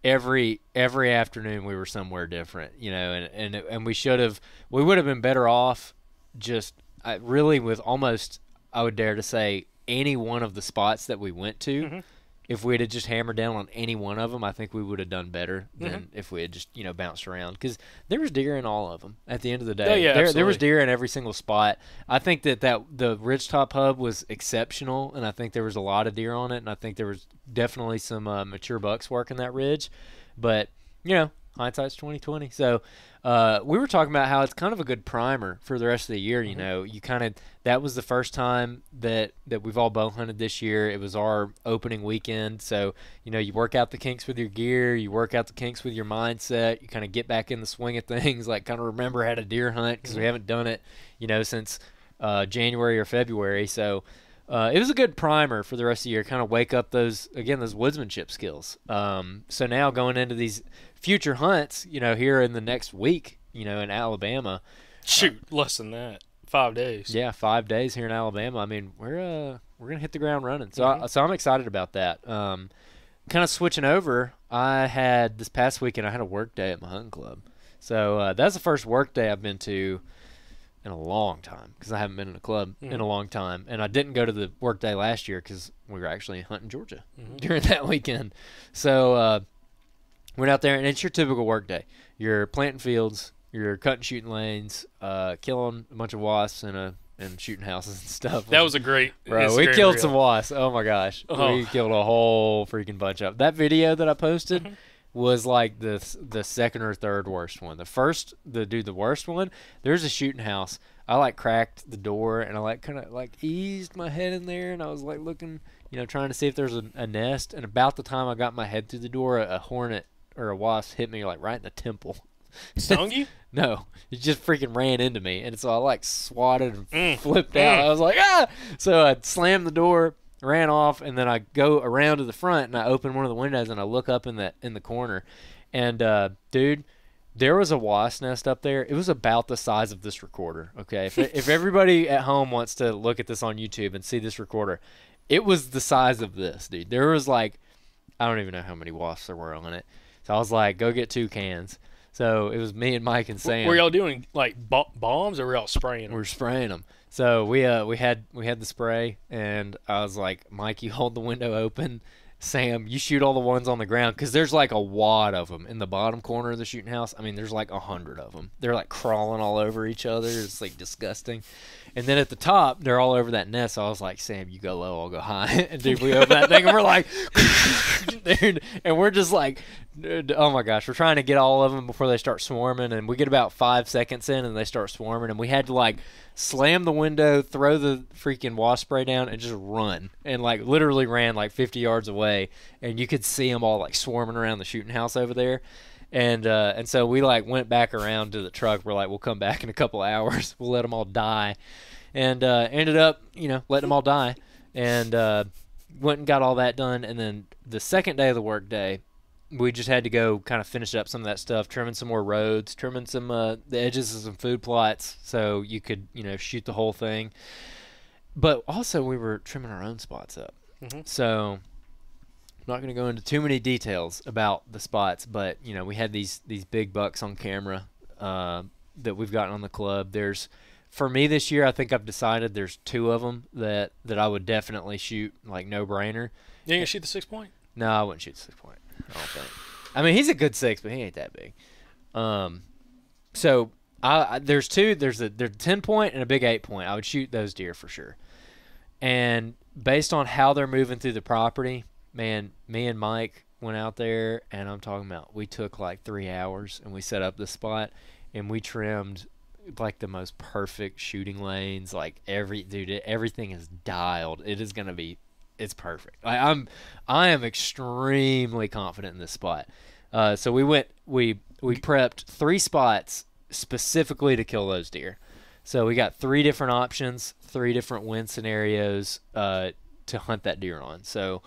every afternoon we were somewhere different, and we would have been better off just really with almost, I would dare to say, any one of the spots that we went to. If we had just hammered down on any one of them, I think we would have done better than if we had just bounced around, because there was deer in all of them at the end of the day. There was deer in every single spot. I think that the ridgetop hub was exceptional, and I think there was a lot of deer on it, and I think there was definitely some mature bucks working that ridge. But hindsight's 2020. So we were talking about how it's kind of a good primer for the rest of the year. That was the first time that we've all bow hunted this year. It was our opening weekend. So, you work out the kinks with your gear, you work out the kinks with your mindset, you kind of get back in the swing of things, like kind of remember how to deer hunt, because we haven't done it, since January or February. So it was a good primer for the rest of the year, kind of wake up those woodsmanship skills. So now going into these future hunts, here in the next week, in Alabama. Shoot, less than that. 5 days. Yeah, 5 days here in Alabama. I mean, we're gonna hit the ground running. So I'm excited about that. Kind of switching over. I had this past weekend. I had a work day at my hunting club. So that's the first work day I've been to in a long time because I haven't been in a club in a long time. And I didn't go to the work day last year because we were actually hunting Georgia during that weekend. So went out there, and it's your typical work day. You're planting fields, you're cutting shooting lanes, killing a bunch of wasps and shooting houses and stuff. That was a great bro. We killed some wasps. Oh my gosh, we killed a whole freaking bunch of them. That video that I posted was like the second or third worst one. The worst one. There's a shooting house. I like cracked the door and I like kind of like eased my head in there, and I was like looking, trying to see if there's a nest. And about the time I got my head through the door, a hornet or a wasp hit me like right in the temple. Stung you? No, it just freaking ran into me, and so I like swatted and flipped out. I was like, ah! So I slammed the door, ran off, and then I go around to the front and I open one of the windows and I look up in the corner, and dude, there was a wasp nest up there. It was about the size of this recorder. Okay, if everybody at home wants to look at this on YouTube and see this recorder, it was the size of this, dude. There was like, I don't even know how many wasps there were on it. So I was like, go get 2 cans. So it was me and Mike and Sam. Were y'all doing like bombs, or were y'all spraying them? We were spraying them. So we had the spray, and I was like, Mike, you hold the window open. Sam, you shoot all the ones on the ground, because there's like a wad of them in the bottom corner of the shooting house. I mean, there's like 100 of them. They're like crawling all over each other. It's like disgusting. And then at the top, they're all over that nest. So I was like, Sam, you go low, I'll go high. And dude, we open that thing, and we're like, dude, and we're just like, oh my gosh, we're trying to get all of them before they start swarming. And we get about 5 seconds in, and they start swarming. And we had to like slam the window, throw the freaking wasp spray down, and just run. And like literally ran like 50 yards away. And you could see them all like swarming around the shooting house over there. And so we like went back around to the truck. We're like, we'll come back in a couple of hours. We'll let them all die. And ended up, letting them all die. And went and got all that done. And then the second day of the work day, we just had to go kind of finish up some of that stuff, trimming some more roads, trimming some the edges of some food plots so you could, shoot the whole thing. But also we were trimming our own spots up. So I'm not going to go into too many details about the spots, but, we had these big bucks on camera that we've gotten on the club. For me this year, I think I've decided there's 2 of them that I would definitely shoot, like no-brainer. You ain't going to shoot the 6-point? No, I wouldn't shoot the 6-point. I don't think. I mean, he's a good 6, but he ain't that big. So there's 2. There's a 10-point and a big 8-point. I would shoot those deer for sure. And based on how they're moving through the property, man, me and Mike went out there, and I'm talking about we took like 3 hours, and we set up the spot, and we trimmed like the most perfect shooting lanes. Like everything is dialed. It is gonna be. It's perfect. I am extremely confident in this spot. So we prepped 3 spots specifically to kill those deer. So we got 3 different options, 3 different wind scenarios to hunt that deer on. So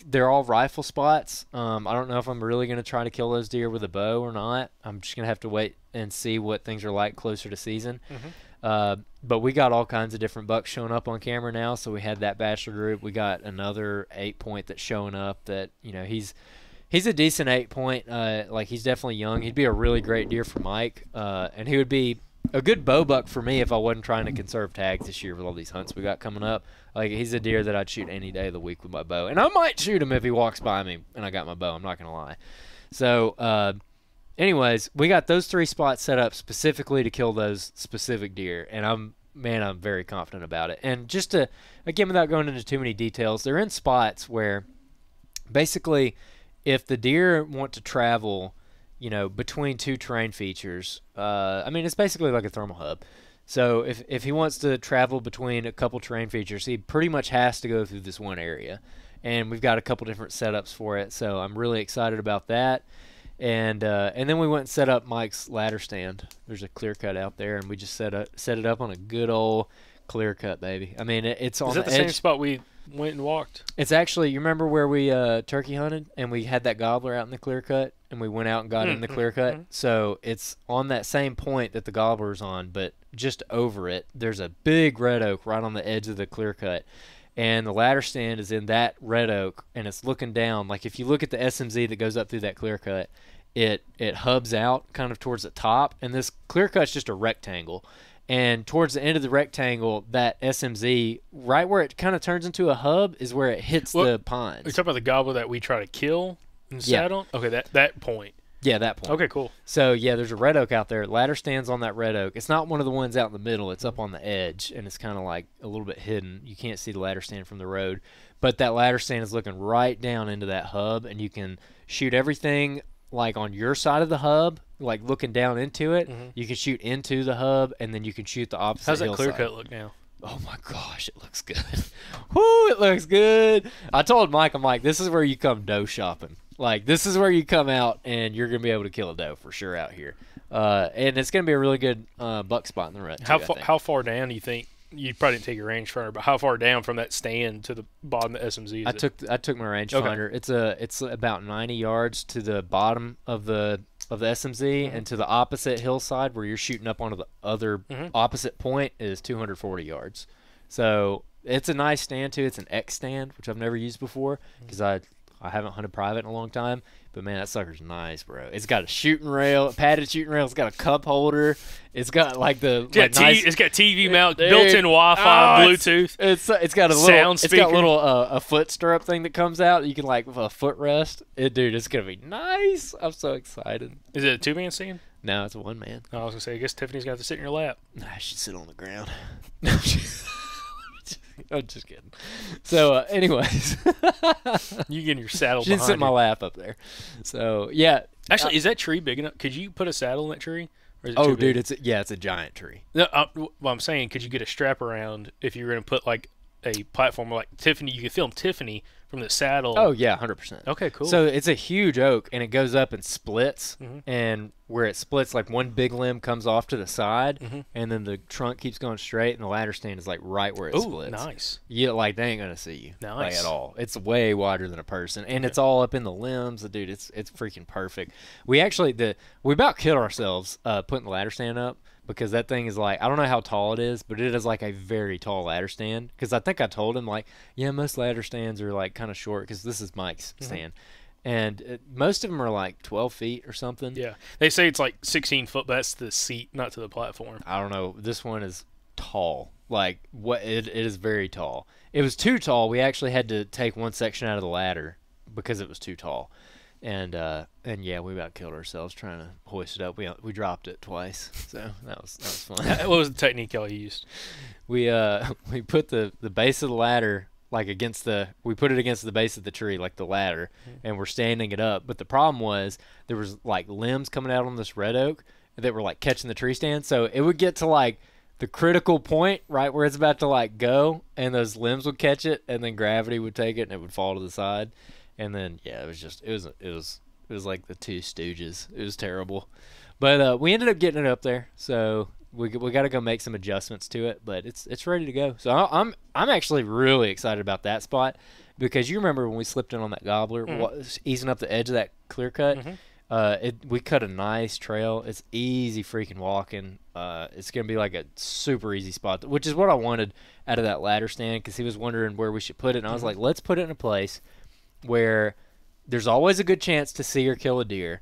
they're all rifle spots. I don't know if I'm really going to try to kill those deer with a bow or not. I'm just going to have to wait and see what things are like closer to season. But we got all kinds of different bucks showing up on camera now. So we had that bachelor group. We got another 8-point that's showing up that, he's a decent 8-point. Like he's definitely young. He'd be a really great deer for Mike. And he would be a good bow buck for me if I wasn't trying to conserve tags this year with all these hunts we got coming up. Like he's a deer that I'd shoot any day of the week with my bow. And I might shoot him if he walks by me and I got my bow. I'm not going to lie. So, anyways, we got those 3 spots set up specifically to kill those specific deer, and I'm very confident about it. And just to, again, without going into too many details, they're in spots where basically if the deer want to travel, between 2 terrain features, I mean, it's basically like a thermal hub. So if he wants to travel between a couple terrain features, he pretty much has to go through this one area. And we've got a couple different setups for it, so I'm really excited about that. And then we went and set up Mike's ladder stand. There's a clear cut out there, and we just set it up on a good old clear cut, baby. I mean, it's on the edge. Is that the same spot we went and walked? It's actually, you remember where we turkey hunted, and we had that gobbler out in the clear cut, and we went out and got in the clear cut? So it's on that same point that the gobbler's on, but just over it, there's a big red oak right on the edge of the clear cut. And the ladder stand is in that red oak, and it's looking down. Like if you look at the SMZ that goes up through that clear cut, it hubs out kind of towards the top, and this clear cut's just a rectangle. And towards the end of the rectangle, that SMZ, right where it kind of turns into a hub, is where it hits the pines. Are you talking about the gobbler that we try to kill and sat on? Okay, that point. Yeah, that point. Okay, cool. So, yeah, there's a red oak out there. Ladder stands on that red oak. It's not one of the ones out in the middle. It's up on the edge, and it's kind of like a little bit hidden. You can't see the ladder stand from the road. But that ladder stand is looking right down into that hub, and you can shoot everything like on your side of the hub, like looking down into it. You can shoot into the hub, and then you can shoot the opposite How's that hillside. clear cut look now? Oh, my gosh, it looks good. Whoo, it looks good. I told Mike, I'm like, this is where you come doe shopping. Like, this is where you come out, and you're going to be able to kill a doe for sure out here. And it's going to be a really good buck spot in the rut, too, How far down do you think? You probably didn't take your rangefinder, but how far down from that stand to the bottom of the SMZ is it? I took my rangefinder. Okay. It's about 90 yards to the bottom of the SMZ, and to the opposite hillside where you're shooting up onto the other opposite point is 240 yards. So it's a nice stand, too. It's an X stand, which I've never used before because I haven't hunted private in a long time, but man, that sucker's nice, bro. It's got a shooting rail, a padded shooting rail. It's got a cup holder. It's got like the it's got TV mount, built-in Wi-Fi, Bluetooth. It's got a little sound speaker. It's got a little a foot stirrup thing that comes out. You can like a foot rest. Dude, it's gonna be nice. I'm so excited. Is it a two-man stand? No, it's a one-man. I was gonna say, I guess Tiffany's got to sit in your lap. Nah, I should sit on the ground. I'm just kidding. So, anyways, you get in your saddle. She didn't sit in my lap up there. So, yeah. Actually, is that tree big enough? Could you put a saddle in that tree? Or is it oh, dude, it's a giant tree. No, well, I'm saying, could you get a strap around if you were going to put like a platform like Tiffany? You could film Tiffany from the saddle. Oh yeah, 100%. Okay, cool. So it's a huge oak, and it goes up and splits, and where it splits, like one big limb comes off to the side, and then the trunk keeps going straight, and the ladder stand is like right where it splits. Nice. Yeah, like they ain't gonna see you like, at all. It's way wider than a person, and it's all up in the limbs. Dude, it's freaking perfect. We about killed ourselves putting the ladder stand up. Because that thing is like, I don't know how tall it is, but it is like a very tall ladder stand. Because I think I told him, like, yeah, most ladder stands are like kind of short because this is Mike's stand. And most of them are like 12 feet or something. Yeah. They say it's like 16 foot, but that's the seat, not to the platform. I don't know. This one is tall. Like, it is very tall. It was too tall. We actually had to take one section out of the ladder because it was too tall. And yeah, we about killed ourselves trying to hoist it up. We dropped it twice, so that was fun. What was the technique y'all used? We put the base of the ladder we put it against the base of the tree, like the ladder, and we're standing it up. But the problem was there was like limbs coming out on this red oak that were like catching the tree stand, so it would get to like the critical point right where it's about to like go, and those limbs would catch it, and then gravity would take it, and it would fall to the side. And then it was like the Two Stooges. It was terrible, but we ended up getting it up there. So we got to go make some adjustments to it, but it's ready to go. So I'm actually really excited about that spot because you remember when we slipped in on that gobbler, easing up the edge of that clear cut. We cut a nice trail. It's easy freaking walking. It's gonna be like a super easy spot, which is what I wanted out of that ladder stand because he was wondering where we should put it, and I was like, let's put it in a place where there's always a good chance to see or kill a deer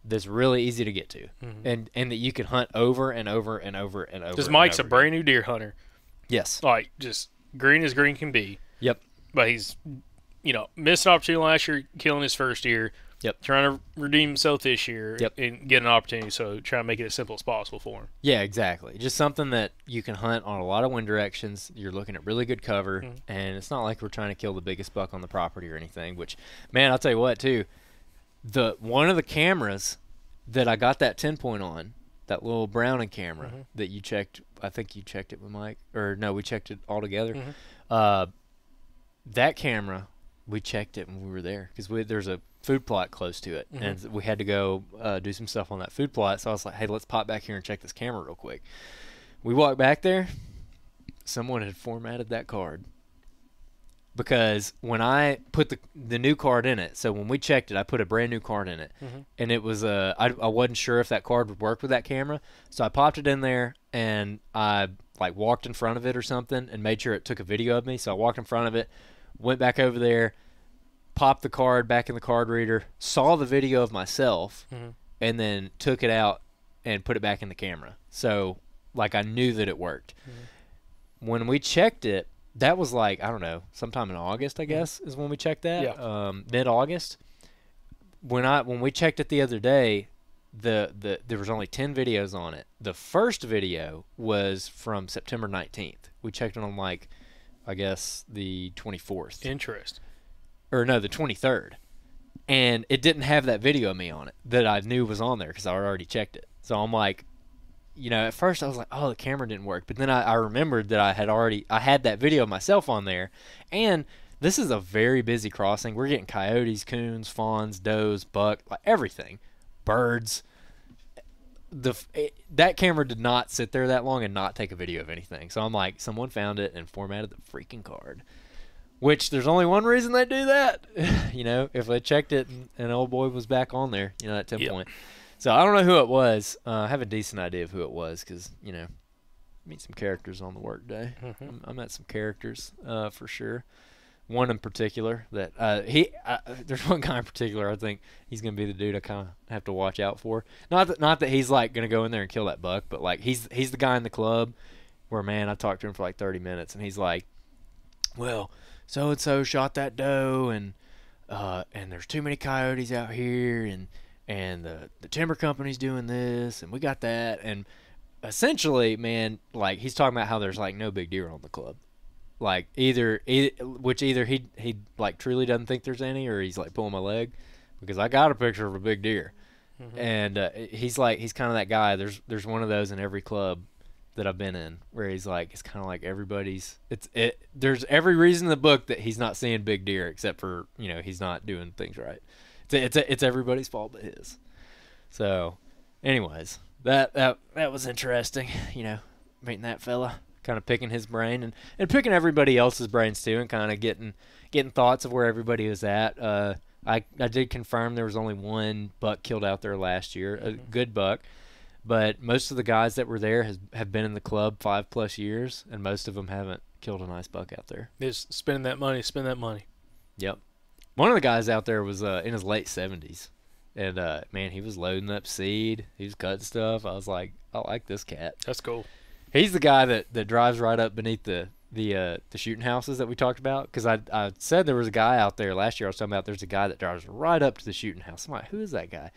that's really easy to get to, and that you can hunt over and over and over and over. Because Mike's a brand new deer hunter. Yes. Like, just green as green can be. Yep. But he's, missed an opportunity last year, killing his first deer. Yep. Trying to redeem himself this year. Yep. And get an opportunity, so try to make it as simple as possible for him. Yeah, exactly. Just something that you can hunt on a lot of wind directions. You're looking at really good cover, and it's not like we're trying to kill the biggest buck on the property or anything, which, man, I'll tell you what, too. One of the cameras that I got that 10-point on, that little Browning camera that you checked, I think you checked it with Mike, or no, we checked it all together. That camera, we checked it when we were there because there's a food plot close to it, and we had to go do some stuff on that food plot. So I was like, hey, let's pop back here and check this camera real quick. We walked back there. Someone had formatted that card. because when I put the new card in it, so when we checked it, I put a brand new card in it, and it was I wasn't sure if that card would work with that camera, so I popped it in there and I like walked in front of it or something and made sure it took a video of me. So I walked in front of it, went back over there, popped the card back in the card reader, saw the video of myself, and then took it out and put it back in the camera. So like I knew that it worked. When we checked it, that was like, I don't know, sometime in August, I guess, is when we checked that. Yeah. Mid-August. When we checked it the other day, there was only 10 videos on it. The first video was from September 19th. We checked it on like, I guess, the 24th. Interest. Or no, the 23rd. And it didn't have that video of me on it that I knew was on there because I already checked it. So I'm like, you know, at first I was like, oh, the camera didn't work. But then I remembered that I had that video of myself on there. And this is a very busy crossing. We're getting coyotes, coons, fawns, does, buck, like everything. Birds. That camera did not sit there that long and not take a video of anything. So I'm like, someone found it and formatted the freaking card. Which there's only one reason they do that. You know, if they checked it and old boy was back on there, you know, that 10 point. So I don't know who it was. I have a decent idea of who it was because, you know, meet some characters on the work day. I met some characters for sure. One in particular that there's one guy in particular I think he's gonna be the dude I kind of have to watch out for. Not that he's like gonna go in there and kill that buck, but like he's the guy in the club where, man, I talked to him for like 30 minutes and he's like, well, so and so shot that doe and there's too many coyotes out here and the timber company's doing this and we got that, and essentially, man, like he's talking about how there's like no big deer on the club. Like either he like truly doesn't think there's any, or he's like pulling my leg, because I got a picture of a big deer, and he's kind of that guy. There's one of those in every club that I've been in where he's like, it's kind of like everybody's. There's every reason in the book that he's not seeing big deer except for, you know, he's not doing things right. It's everybody's fault but his. So, anyways, that was interesting. You know, meeting that fella. Kind of picking his brain and picking everybody else's brains too, and kind of getting thoughts of where everybody was at. I did confirm there was only one buck killed out there last year, a good buck, but most of the guys that were there have been in the club 5+ years, and most of them haven't killed a nice buck out there. Just spend that money. Yep. One of the guys out there was in his late 70s, and man, he was loading up seed. He was cutting stuff. I was like, I like this cat. That's cool. He's the guy that drives right up beneath the shooting houses that we talked about. Because I said there was a guy out there last year. I was talking about there's a guy that drives right up to the shooting house. I'm like, who is that guy?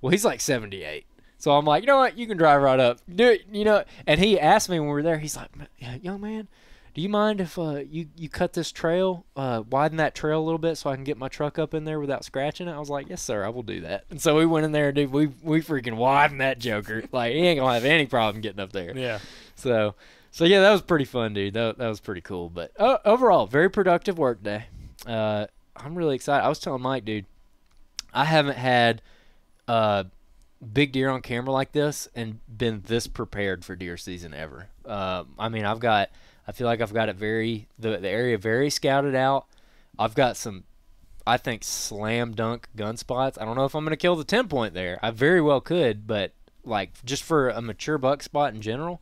Well, he's like 78. So I'm like, you know what? You can drive right up. Do it. You know. And he asked me when we were there. He's like, young man, do you mind if you cut this trail, widen that trail a little bit so I can get my truck up in there without scratching it? I was like, yes, sir, I will do that. And so we went in there, dude. We freaking widened that joker. Like, he ain't gonna have any problem getting up there. Yeah. So yeah, that was pretty fun, dude. That was pretty cool. But overall, very productive work day. I'm really excited. I was telling Mike, dude, I haven't had big deer on camera like this and been this prepared for deer season ever. I mean, I feel like I've got it the area very scouted out. I've got some, I think, slam dunk gun spots. I don't know if I'm going to kill the 10 point there. I very well could, but like just for a mature buck spot in general,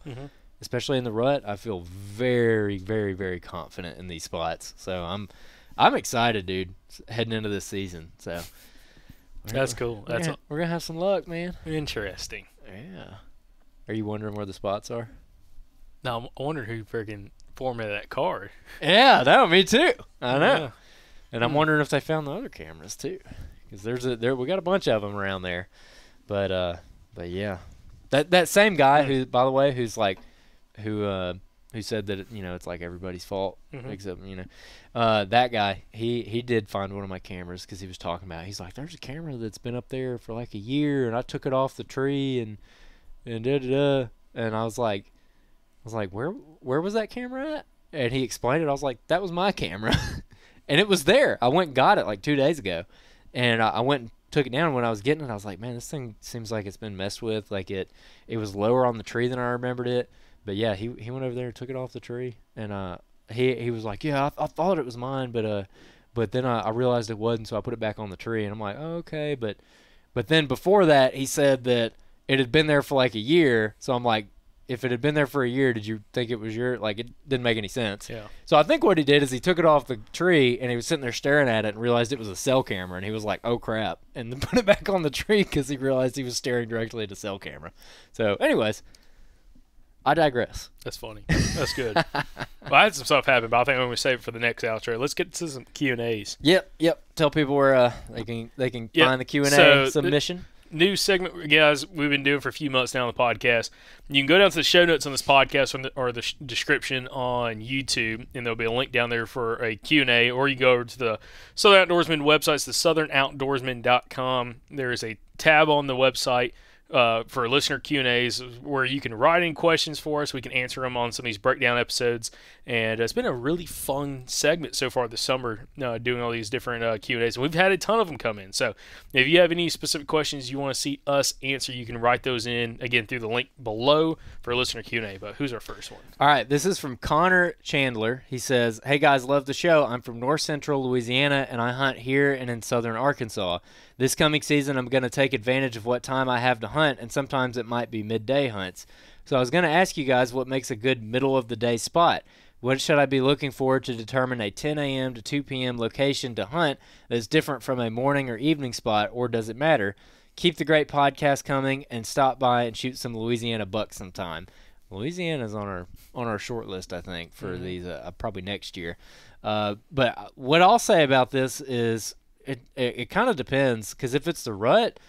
especially in the rut, I feel very, very, very confident in these spots. So I'm excited, dude, heading into this season. So that's cool. We're gonna have some luck, man. Interesting. Yeah. Are you wondering where the spots are? No, I wonder who freaking formatted that card. Yeah, that would me too. I know. Yeah. And I'm wondering if they found the other cameras too, because we got a bunch of them around there. But yeah, that same guy who, by the way, who said that, you know, it's like everybody's fault except, you know, that guy, he did find one of my cameras because he was talking about it. He's like, there's a camera that's been up there for like a year and I took it off the tree and da-da-da. And I was like, where was that camera at? And he explained it. I was like, that was my camera. And it was there. I went and got it like 2 days ago. And I went and took it down. And when I was getting it, I was like, man, this thing seems like it's been messed with. Like it was lower on the tree than I remembered it. But yeah, he went over there and took it off the tree. And he was like, yeah, I thought it was mine, but then I realized it wasn't, so I put it back on the tree. And I'm like, oh, okay, but then before that, he said that it had been there for like a year. So I'm like, if it had been there for a year, did you think it was like, it didn't make any sense. Yeah. So I think what he did is he took it off the tree and he was sitting there staring at it and realized it was a cell camera, and he was like, oh crap, and then put it back on the tree because he realized he was staring directly at a cell camera. So anyways, I digress. That's funny. That's good. Well, I had some stuff happen, but I think I'm going to save it for the next outro. Let's get to some Q&As. Yep. Tell people where they can find the Q&A submission. New segment, guys, we've been doing for a few months now on the podcast. You can go down to the show notes on this podcast or the description on YouTube, and there'll be a link down there for a Q&A, or you go over to the Southern Outdoorsman website. It's the southernoutdoorsman.com. There is a tab on the website for listener Q&As where you can write in questions for us. We can answer them on some of these breakdown episodes, and it's been a really fun segment so far this summer, doing all these different Q&As, and we've had a ton of them come in. So if you have any specific questions you want to see us answer, you can write those in, again, through the link below for listener Q&A. But who's our first one? All right, this is from Connor Chandler. He says, hey guys, love the show. I'm from north central Louisiana, and I hunt here and in southern Arkansas. This coming season, I'm going to take advantage of what time I have to hunt, and sometimes it might be midday hunts. So I was going to ask you guys what makes a good middle-of-the-day spot. What should I be looking for to determine a 10 a.m. to 2 p.m. location to hunt that's different from a morning or evening spot, or does it matter? Keep the great podcast coming, and stop by and shoot some Louisiana bucks sometime. Louisiana's on our short list, I think, for these probably next year. But what I'll say about this is it kind of depends, because if it's the rut,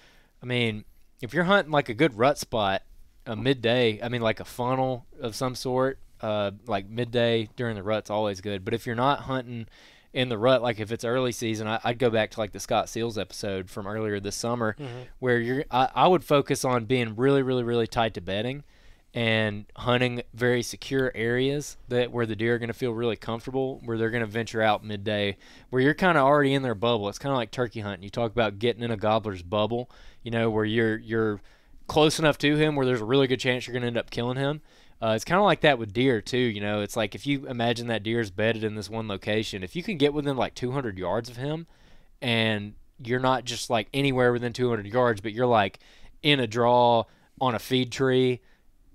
I mean, if you're hunting like a good rut spot, a midday, I mean like a funnel of some sort, like midday during the rut's always good. But if you're not hunting in the rut, like if it's early season, I'd go back to like the Scott Seals episode from earlier this summer, where I would focus on being really, really, really tight to bedding and hunting very secure areas where the deer are going to feel really comfortable, where they're going to venture out midday, where you're kind of already in their bubble. It's kind of like turkey hunting. You talk about getting in a gobbler's bubble, where you're close enough to him where there's a really good chance you're going to end up killing him. It's kind of like that with deer too. It's like if you imagine that deer's bedded in this one location, if you can get within like 200 yards of him, and you're not just like anywhere within 200 yards, but you're like in a draw on a feed tree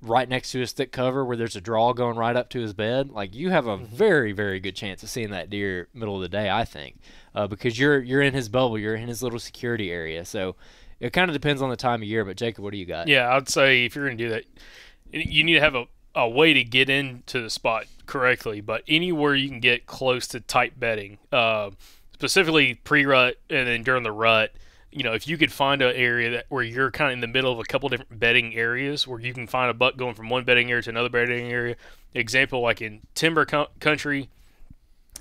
right next to his thick cover where there's a draw going right up to his bed, like you have a very, very good chance of seeing that deer middle of the day, I think, because you're in his bubble, you're in his little security area. So it kind of depends on the time of year. But Jacob, what do you got? Yeah, I'd say if you're going to do that, you need to have a way to get into the spot correctly. But anywhere you can get close to tight bedding, specifically pre-rut and then during the rut, if you could find an area where you're kind of in the middle of a couple different bedding areas, where you can find a buck going from one bedding area to another bedding area. Example, like in timber country,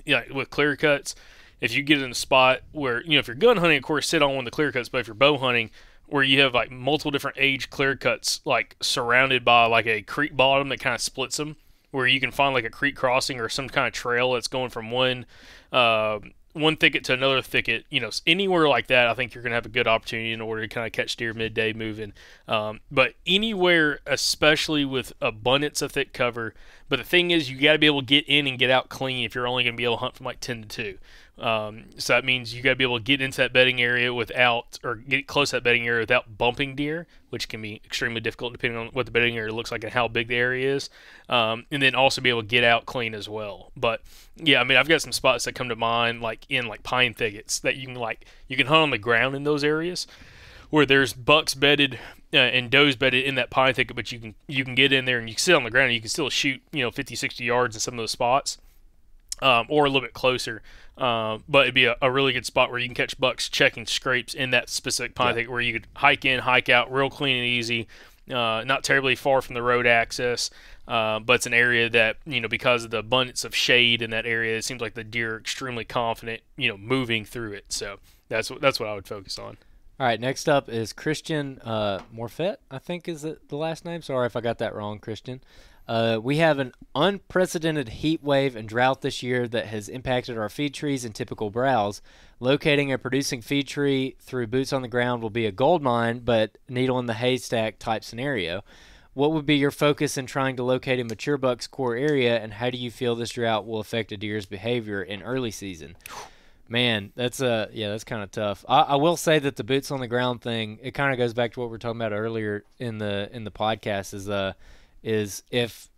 with clear cuts, if you get in a spot where, if you're gun hunting, of course, sit on one of the clear cuts, but if you're bow hunting, where you have like multiple different age clear cuts, like surrounded by like a creek bottom that kind of splits them, where you can find like a creek crossing or some kind of trail that's going from one thicket to another thicket, anywhere like that, I think you're going to have a good opportunity in order to kind of catch deer midday moving. But anywhere, especially with abundance of thick cover. But the thing is, you got to be able to get in and get out clean if you're only going to be able to hunt from like 10 to 2. So that means you got to be able to get into that bedding area get close to that bedding area without bumping deer, which can be extremely difficult depending on what the bedding area looks like and how big the area is. And then also be able to get out clean as well. But yeah, I mean, I've got some spots that come to mind, like in like pine thickets, that you can hunt on the ground in those areas where there's bucks bedded and does bedded in that pine thicket, but you can get in there and you can sit on the ground and you can still shoot 50, 60 yards in some of those spots, or a little bit closer. But it'd be a really good spot where you can catch bucks checking scrapes in that specific pine thicket, where you could hike in, hike out real clean and easy, not terribly far from the road access. But it's an area that, because of the abundance of shade in that area, it seems like the deer are extremely confident, moving through it. So that's what I would focus on. All right, next up is Christian Morfett, I think is the last name. Sorry if I got that wrong, Christian. We have an unprecedented heat wave and drought this year that has impacted our feed trees and typical browse. Locating a producing feed tree through boots on the ground will be a gold mine, but needle in the haystack type scenario. What would be your focus in trying to locate a mature buck's core area, and how do you feel this drought will affect a deer's behavior in early season? Man, that's kind of tough. I will say that the boots on the ground thing, it kind of goes back to what we were talking about earlier in the podcast. Is if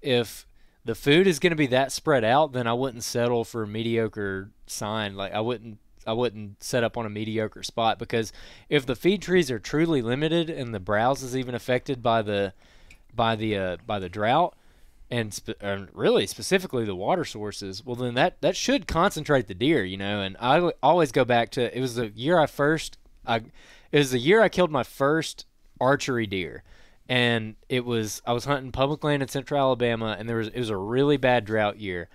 the food is going to be that spread out, then I wouldn't settle for a mediocre sign. Like I wouldn't set up on a mediocre spot, because if the feed trees are truly limited and the browse is even affected by the drought, and really specifically the water sources, well then that should concentrate the deer, And I always go back to, it was the year I killed my first archery deer, and I was hunting public land in central Alabama, and it was a really bad drought year,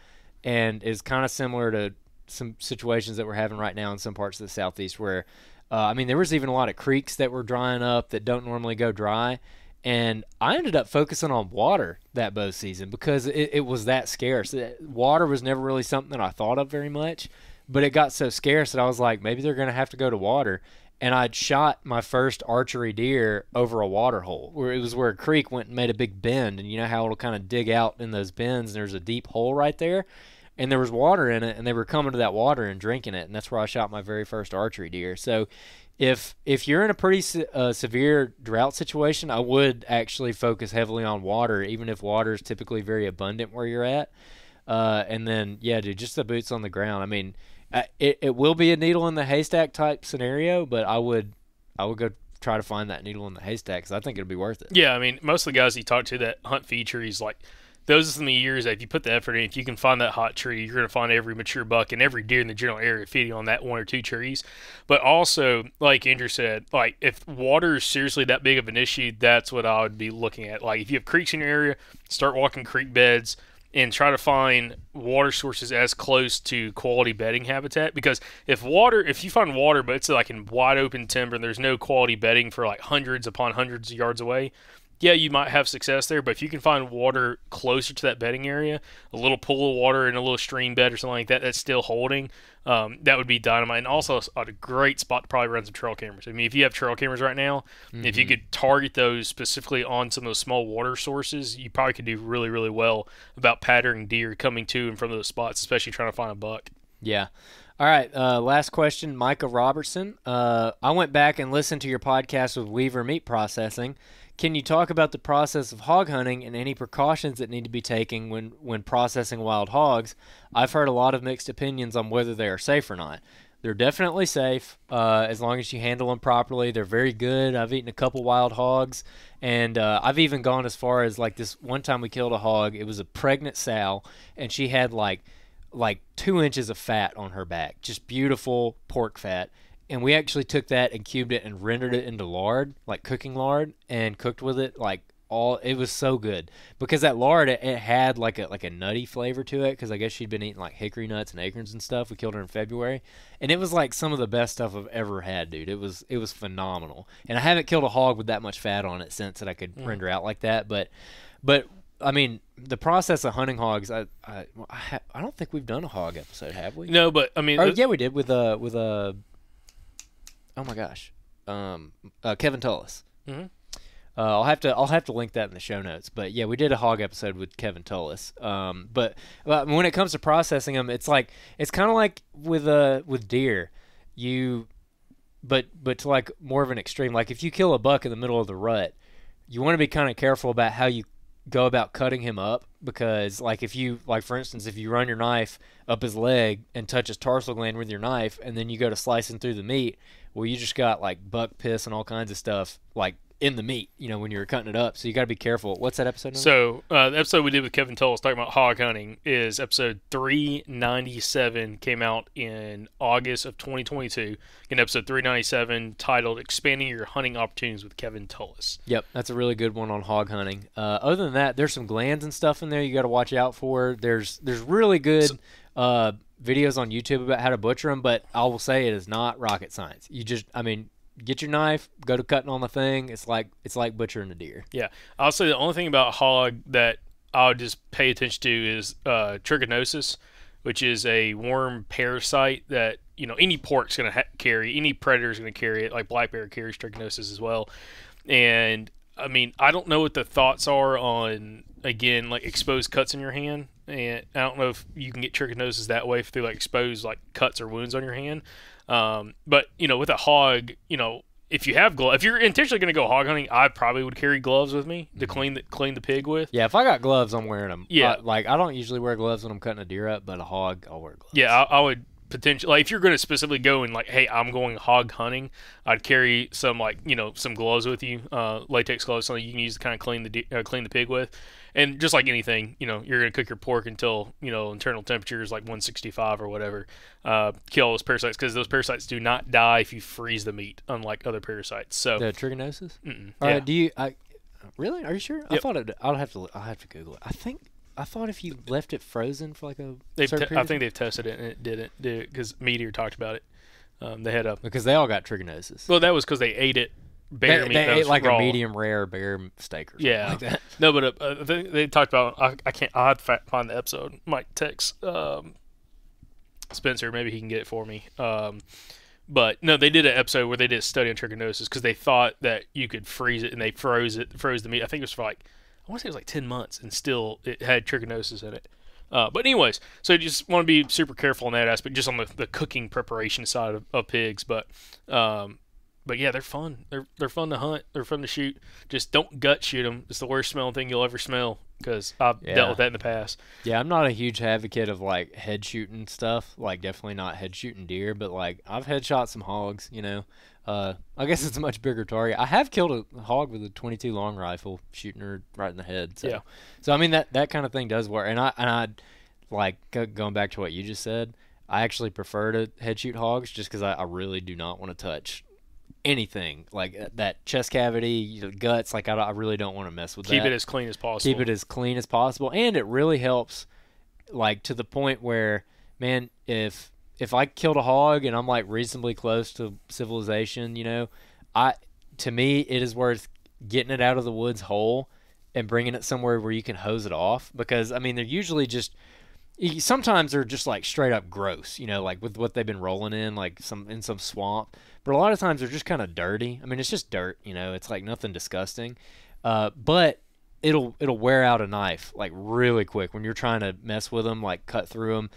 and it's kind of similar to some situations that we're having right now in some parts of the southeast where there was even a lot of creeks that were drying up that don't normally go dry. And I ended up focusing on water that bow season because it was that scarce. Water was never really something that I thought of very much, but it got so scarce that I was like, maybe they're going to have to go to water. And I'd shot my first archery deer over a water hole, where it was where a creek went and made a big bend. And you know how it'll kind of dig out in those bends, and there's a deep hole right there. And there was water in it, and they were coming to that water and drinking it. And that's where I shot my very first archery deer. So if you're in a pretty severe drought situation, I would actually focus heavily on water, even if water is typically very abundant where you're at. And then, dude, just the boots on the ground. I mean, it will be a needle in the haystack type scenario, but I would go try to find that needle in the haystack, because I think it'll be worth it. Yeah, I mean, most of the guys you talk to that hunt feed trees, like, those are some of the years that if you put the effort in, if you can find that hot tree, you're going to find every mature buck and every deer in the general area feeding on that one or two trees. But also, like Andrew said, like if water is seriously that big of an issue, that's what I would be looking at. Like if you have creeks in your area, start walking creek beds and try to find water sources as close to quality bedding habitat. Because if you find water, but it's like in wide open timber and there's no quality bedding for like hundreds upon hundreds of yards away, yeah, you might have success there, but if you can find water closer to that bedding area, a little pool of water in a little stream bed or something like that, that's still holding, that would be dynamite. And also a great spot to probably run some trail cameras. I mean, if you have trail cameras right now, if you could target those specifically on some of those small water sources, you probably could do really, really well about patterning deer coming to and from those spots, especially trying to find a buck. Yeah. All right, last question, Micah Robertson. I went back and listened to your podcast with Weaver Meat Processing. Can you talk about the process of hog hunting and any precautions that need to be taken when processing wild hogs? I've heard a lot of mixed opinions on whether they are safe or not. They're definitely safe as long as you handle them properly. They're very good. I've eaten a couple wild hogs, and I've even gone as far as, like, this one time we killed a hog. It was a pregnant sow, and she had like 2 inches of fat on her back, just beautiful pork fat. And we actually took that and cubed it and rendered it into lard, like cooking lard, and cooked with it it was so good, because that lard, it had like a nutty flavor to it, because I guess she'd been eating like hickory nuts and acorns and stuff. We killed her in February, and it was like some of the best stuff I've ever had, dude. It was phenomenal. And I haven't killed a hog with that much fat on it since that I could render out like that. But I mean, the process of hunting hogs, I don't think we've done a hog episode, have we? No, but I mean, yeah, we did with a. Oh my gosh, Kevin Tullis. Mm-hmm. I'll have to link that in the show notes. But yeah, we did a hog episode with Kevin Tullis. But when it comes to processing them, it's kind of like with deer, but to like more of an extreme. Like if you kill a buck in the middle of the rut, you want to be kind of careful about how you go about cutting him up, because like for instance, if you run your knife up his leg and touch his tarsal gland with your knife, and then you go to slicing through the meat, well, you just got like buck piss and all kinds of stuff like in the meat, when you're cutting it up. So you got to be careful. What's that episode number? So the episode we did with Kevin Tullis talking about hog hunting is episode 397, came out in August of 2022. Again, episode 397, titled "Expanding Your Hunting Opportunities with Kevin Tullis." Yep, that's a really good one on hog hunting. Other than that, there's some glands and stuff in there you got to watch out for. There's really good videos on YouTube about how to butcher them, but I will say it is not rocket science. Get your knife, go to cutting on the thing. It's like butchering a deer. Yeah, I'll say the only thing about hog that I would just pay attention to is trichinosis, which is a worm parasite that any pork's going to carry. Any predator is going to carry it. Like black bear carries trichinosis as well, and I mean, I don't know what the thoughts are on, again, like exposed cuts in your hand, and I don't know if you can get trichinosis that way through like exposed like cuts or wounds on your hand. But with a hog, if you have gloves, if you're intentionally going to go hog hunting, I probably would carry gloves with me to clean the pig with. Yeah, if I got gloves, I'm wearing them. Yeah, I don't usually wear gloves when I'm cutting a deer up, but a hog, I'll wear gloves. Yeah, I would potentially, like, if you're going to specifically go and like, hey, I'm going hog hunting, I'd carry some some gloves with you, latex gloves, something you can use to kind of clean the pig with. And just like anything, you're going to cook your pork until internal temperature is like 165 or whatever. Kill all those parasites, because those parasites do not die if you freeze the meat, unlike other parasites. So the trichinosis. All right, do you? Really? Are you sure? Yep. I thought it. I'll have to Google it. I thought if you left it frozen for like a certain period, I think they've tested it and it didn't because Meteor talked about it. They had because they all got trichinosis. Well, that was because they ate it. Bear meat. They ate like raw. a medium rare bear steak or something like that. No, but they talked about. I can't. I'll have to find the episode. Might text Spencer. Maybe he can get it for me. But no, they did an episode where they did a study on trichinosis because they thought that you could freeze it, and they froze the meat. I think it was for I want to say it was like 10 months, and still it had trichinosis in it. But anyways, so you just want to be super careful in that aspect, just on the cooking preparation side of pigs. But yeah, they're fun. They're fun to hunt. They're fun to shoot. Just don't gut shoot them. It's the worst smelling thing you'll ever smell, because I've dealt with that in the past. Yeah, I'm not a huge advocate of like head shooting stuff. Like definitely not head shooting deer, but like I've headshot some hogs. I guess it's a much bigger target. I have killed a hog with a 22 long rifle, shooting her right in the head. So, yeah. So I mean that kind of thing does work. And I like going back to what you just said. I actually prefer to head shoot hogs just because I really do not want to touch anything like that chest cavity, guts. Like I really don't want to mess with that. Keep it as clean as possible. Keep it as clean as possible, and it really helps. Like to the point where, man, if I killed a hog and I'm like reasonably close to civilization, to me it is worth getting it out of the woods whole and bringing it somewhere where you can hose it off, because I mean they're usually just. Sometimes they're just like straight up gross, like with what they've been rolling in, like in some swamp. But a lot of times they're just kind of dirty. I mean, it's just dirt, it's like nothing disgusting. But it'll wear out a knife like really quick when you're trying to mess with them, like cut through them.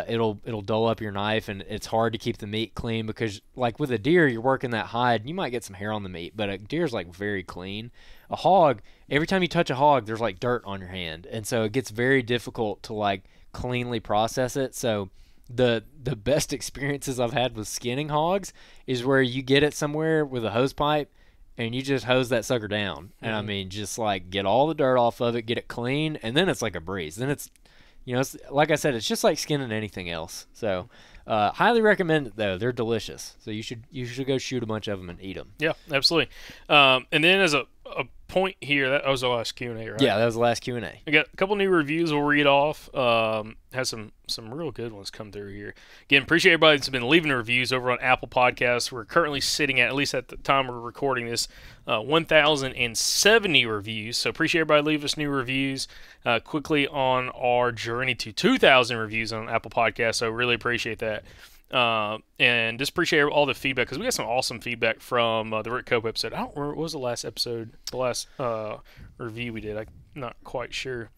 It'll dull up your knife, and it's hard to keep the meat clean, because like with a deer, you're working that hide, you might get some hair on the meat, but a deer's like very clean. A hog, every time you touch a hog, there's like dirt on your hand, and so it gets very difficult to like cleanly process it. So the best experiences I've had with skinning hogs is where you get it somewhere with a hose pipe and you just hose that sucker down. And I mean, just like get all the dirt off of it, get it clean, and then it's like a breeze. Then it's, it's, like I said, it's just like skinning anything else. So highly recommend it though. They're delicious. So you should go shoot a bunch of them and eat them. Yeah, absolutely. And then as a point here, that was the last Q&A, right? Yeah, that was the last Q&A. I got a couple new reviews we'll read off. Has some real good ones come through here. Again, appreciate everybody that's been leaving reviews over on Apple Podcasts. We're currently sitting at least at the time we're recording this, 1,070 reviews. So appreciate everybody leaving us new reviews quickly on our journey to 2,000 reviews on Apple Podcasts. So really appreciate that. And just appreciate all the feedback, because we got some awesome feedback from the Rick Cope episode. I don't remember, what was the last episode, the last review we did? I'm not quite sure.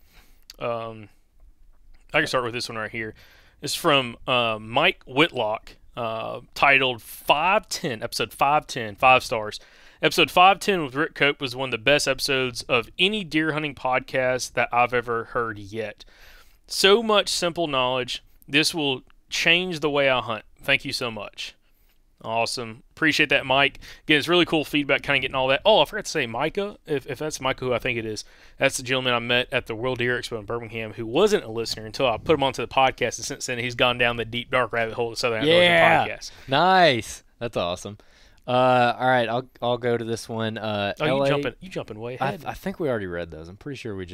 I can start with this one right here. It's from Mike Whitlock, titled 510, episode 510, 5 stars. Episode 510 with Rick Cope was one of the best episodes of any deer hunting podcast that I've ever heard yet. So much simple knowledge. This will change the way I hunt. Thank you so much. Awesome. Appreciate that, Mike. Again, it's really cool feedback, kind of getting all that. Oh, I forgot to say Micah. If that's Micah, who I think it is, that's the gentleman I met at the World Deer Expo in Birmingham, who wasn't a listener until I put him onto the podcast, and since then he's gone down the deep, dark rabbit hole of Southern Outdoorsman podcast. Nice. That's awesome. All right, I'll go to this one. LA, you jumping way ahead. I think we already read those. I'm pretty sure we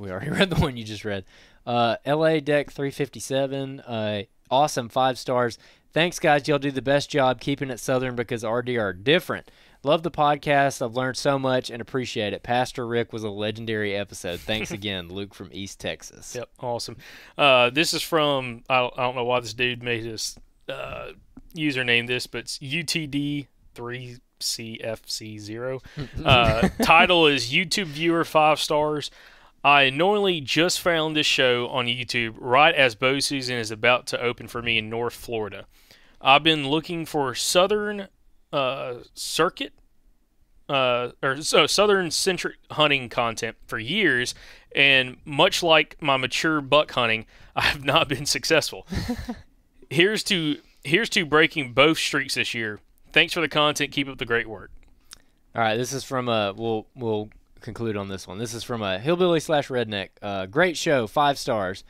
already read the one you just read. LA Deck 357. Awesome, 5 stars. Thanks, guys. Y'all do the best job keeping it Southern, because RD are different. Love the podcast. I've learned so much and appreciate it. Pastor Rick was a legendary episode. Thanks again, Luke from East Texas. Yep, awesome. This is from, I don't know why this dude made his username this, but it's UTD CFC0. Title is YouTube viewer 5 stars. I knowingly just found this show on YouTube right as bow season is about to open for me in North Florida. I've been looking for Southern circuit Southern centric hunting content for years, and much like my mature buck hunting, I have not been successful. Here's to breaking both streaks this year. Thanks for the content. Keep up the great work. All right, this is from we'll conclude on this one. This is from a hillbilly/redneck. Great show, 5 stars.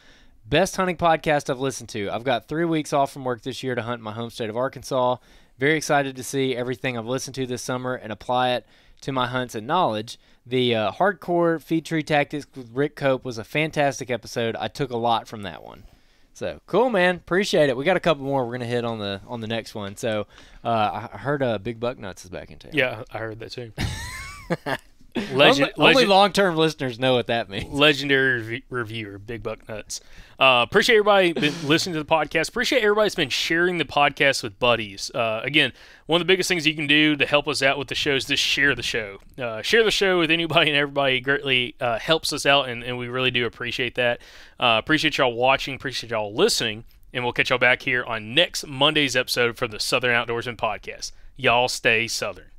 Best hunting podcast I've listened to. I've got 3 weeks off from work this year to hunt in my home state of Arkansas. Very excited to see everything I've listened to this summer and apply it to my hunts and knowledge. The hardcore feed tree tactics with Rick Cope was a fantastic episode. I took a lot from that one. So cool, man. Appreciate it. We got a couple more we're gonna hit on the next one. So I heard Big Buck Nuts is back in town. Yeah, I heard that too. Only long-term listeners know what that means. Legendary reviewer, Big Buck Nuts. Appreciate everybody been listening to the podcast. Appreciate everybody that's been sharing the podcast with buddies. Again, one of the biggest things you can do to help us out with the show is just share the show. Share the show with anybody and everybody. Greatly helps us out, and we really do appreciate that. Appreciate y'all watching. Appreciate y'all listening, and we'll catch y'all back here on next Monday's episode for the Southern Outdoorsman Podcast. Y'all stay Southern.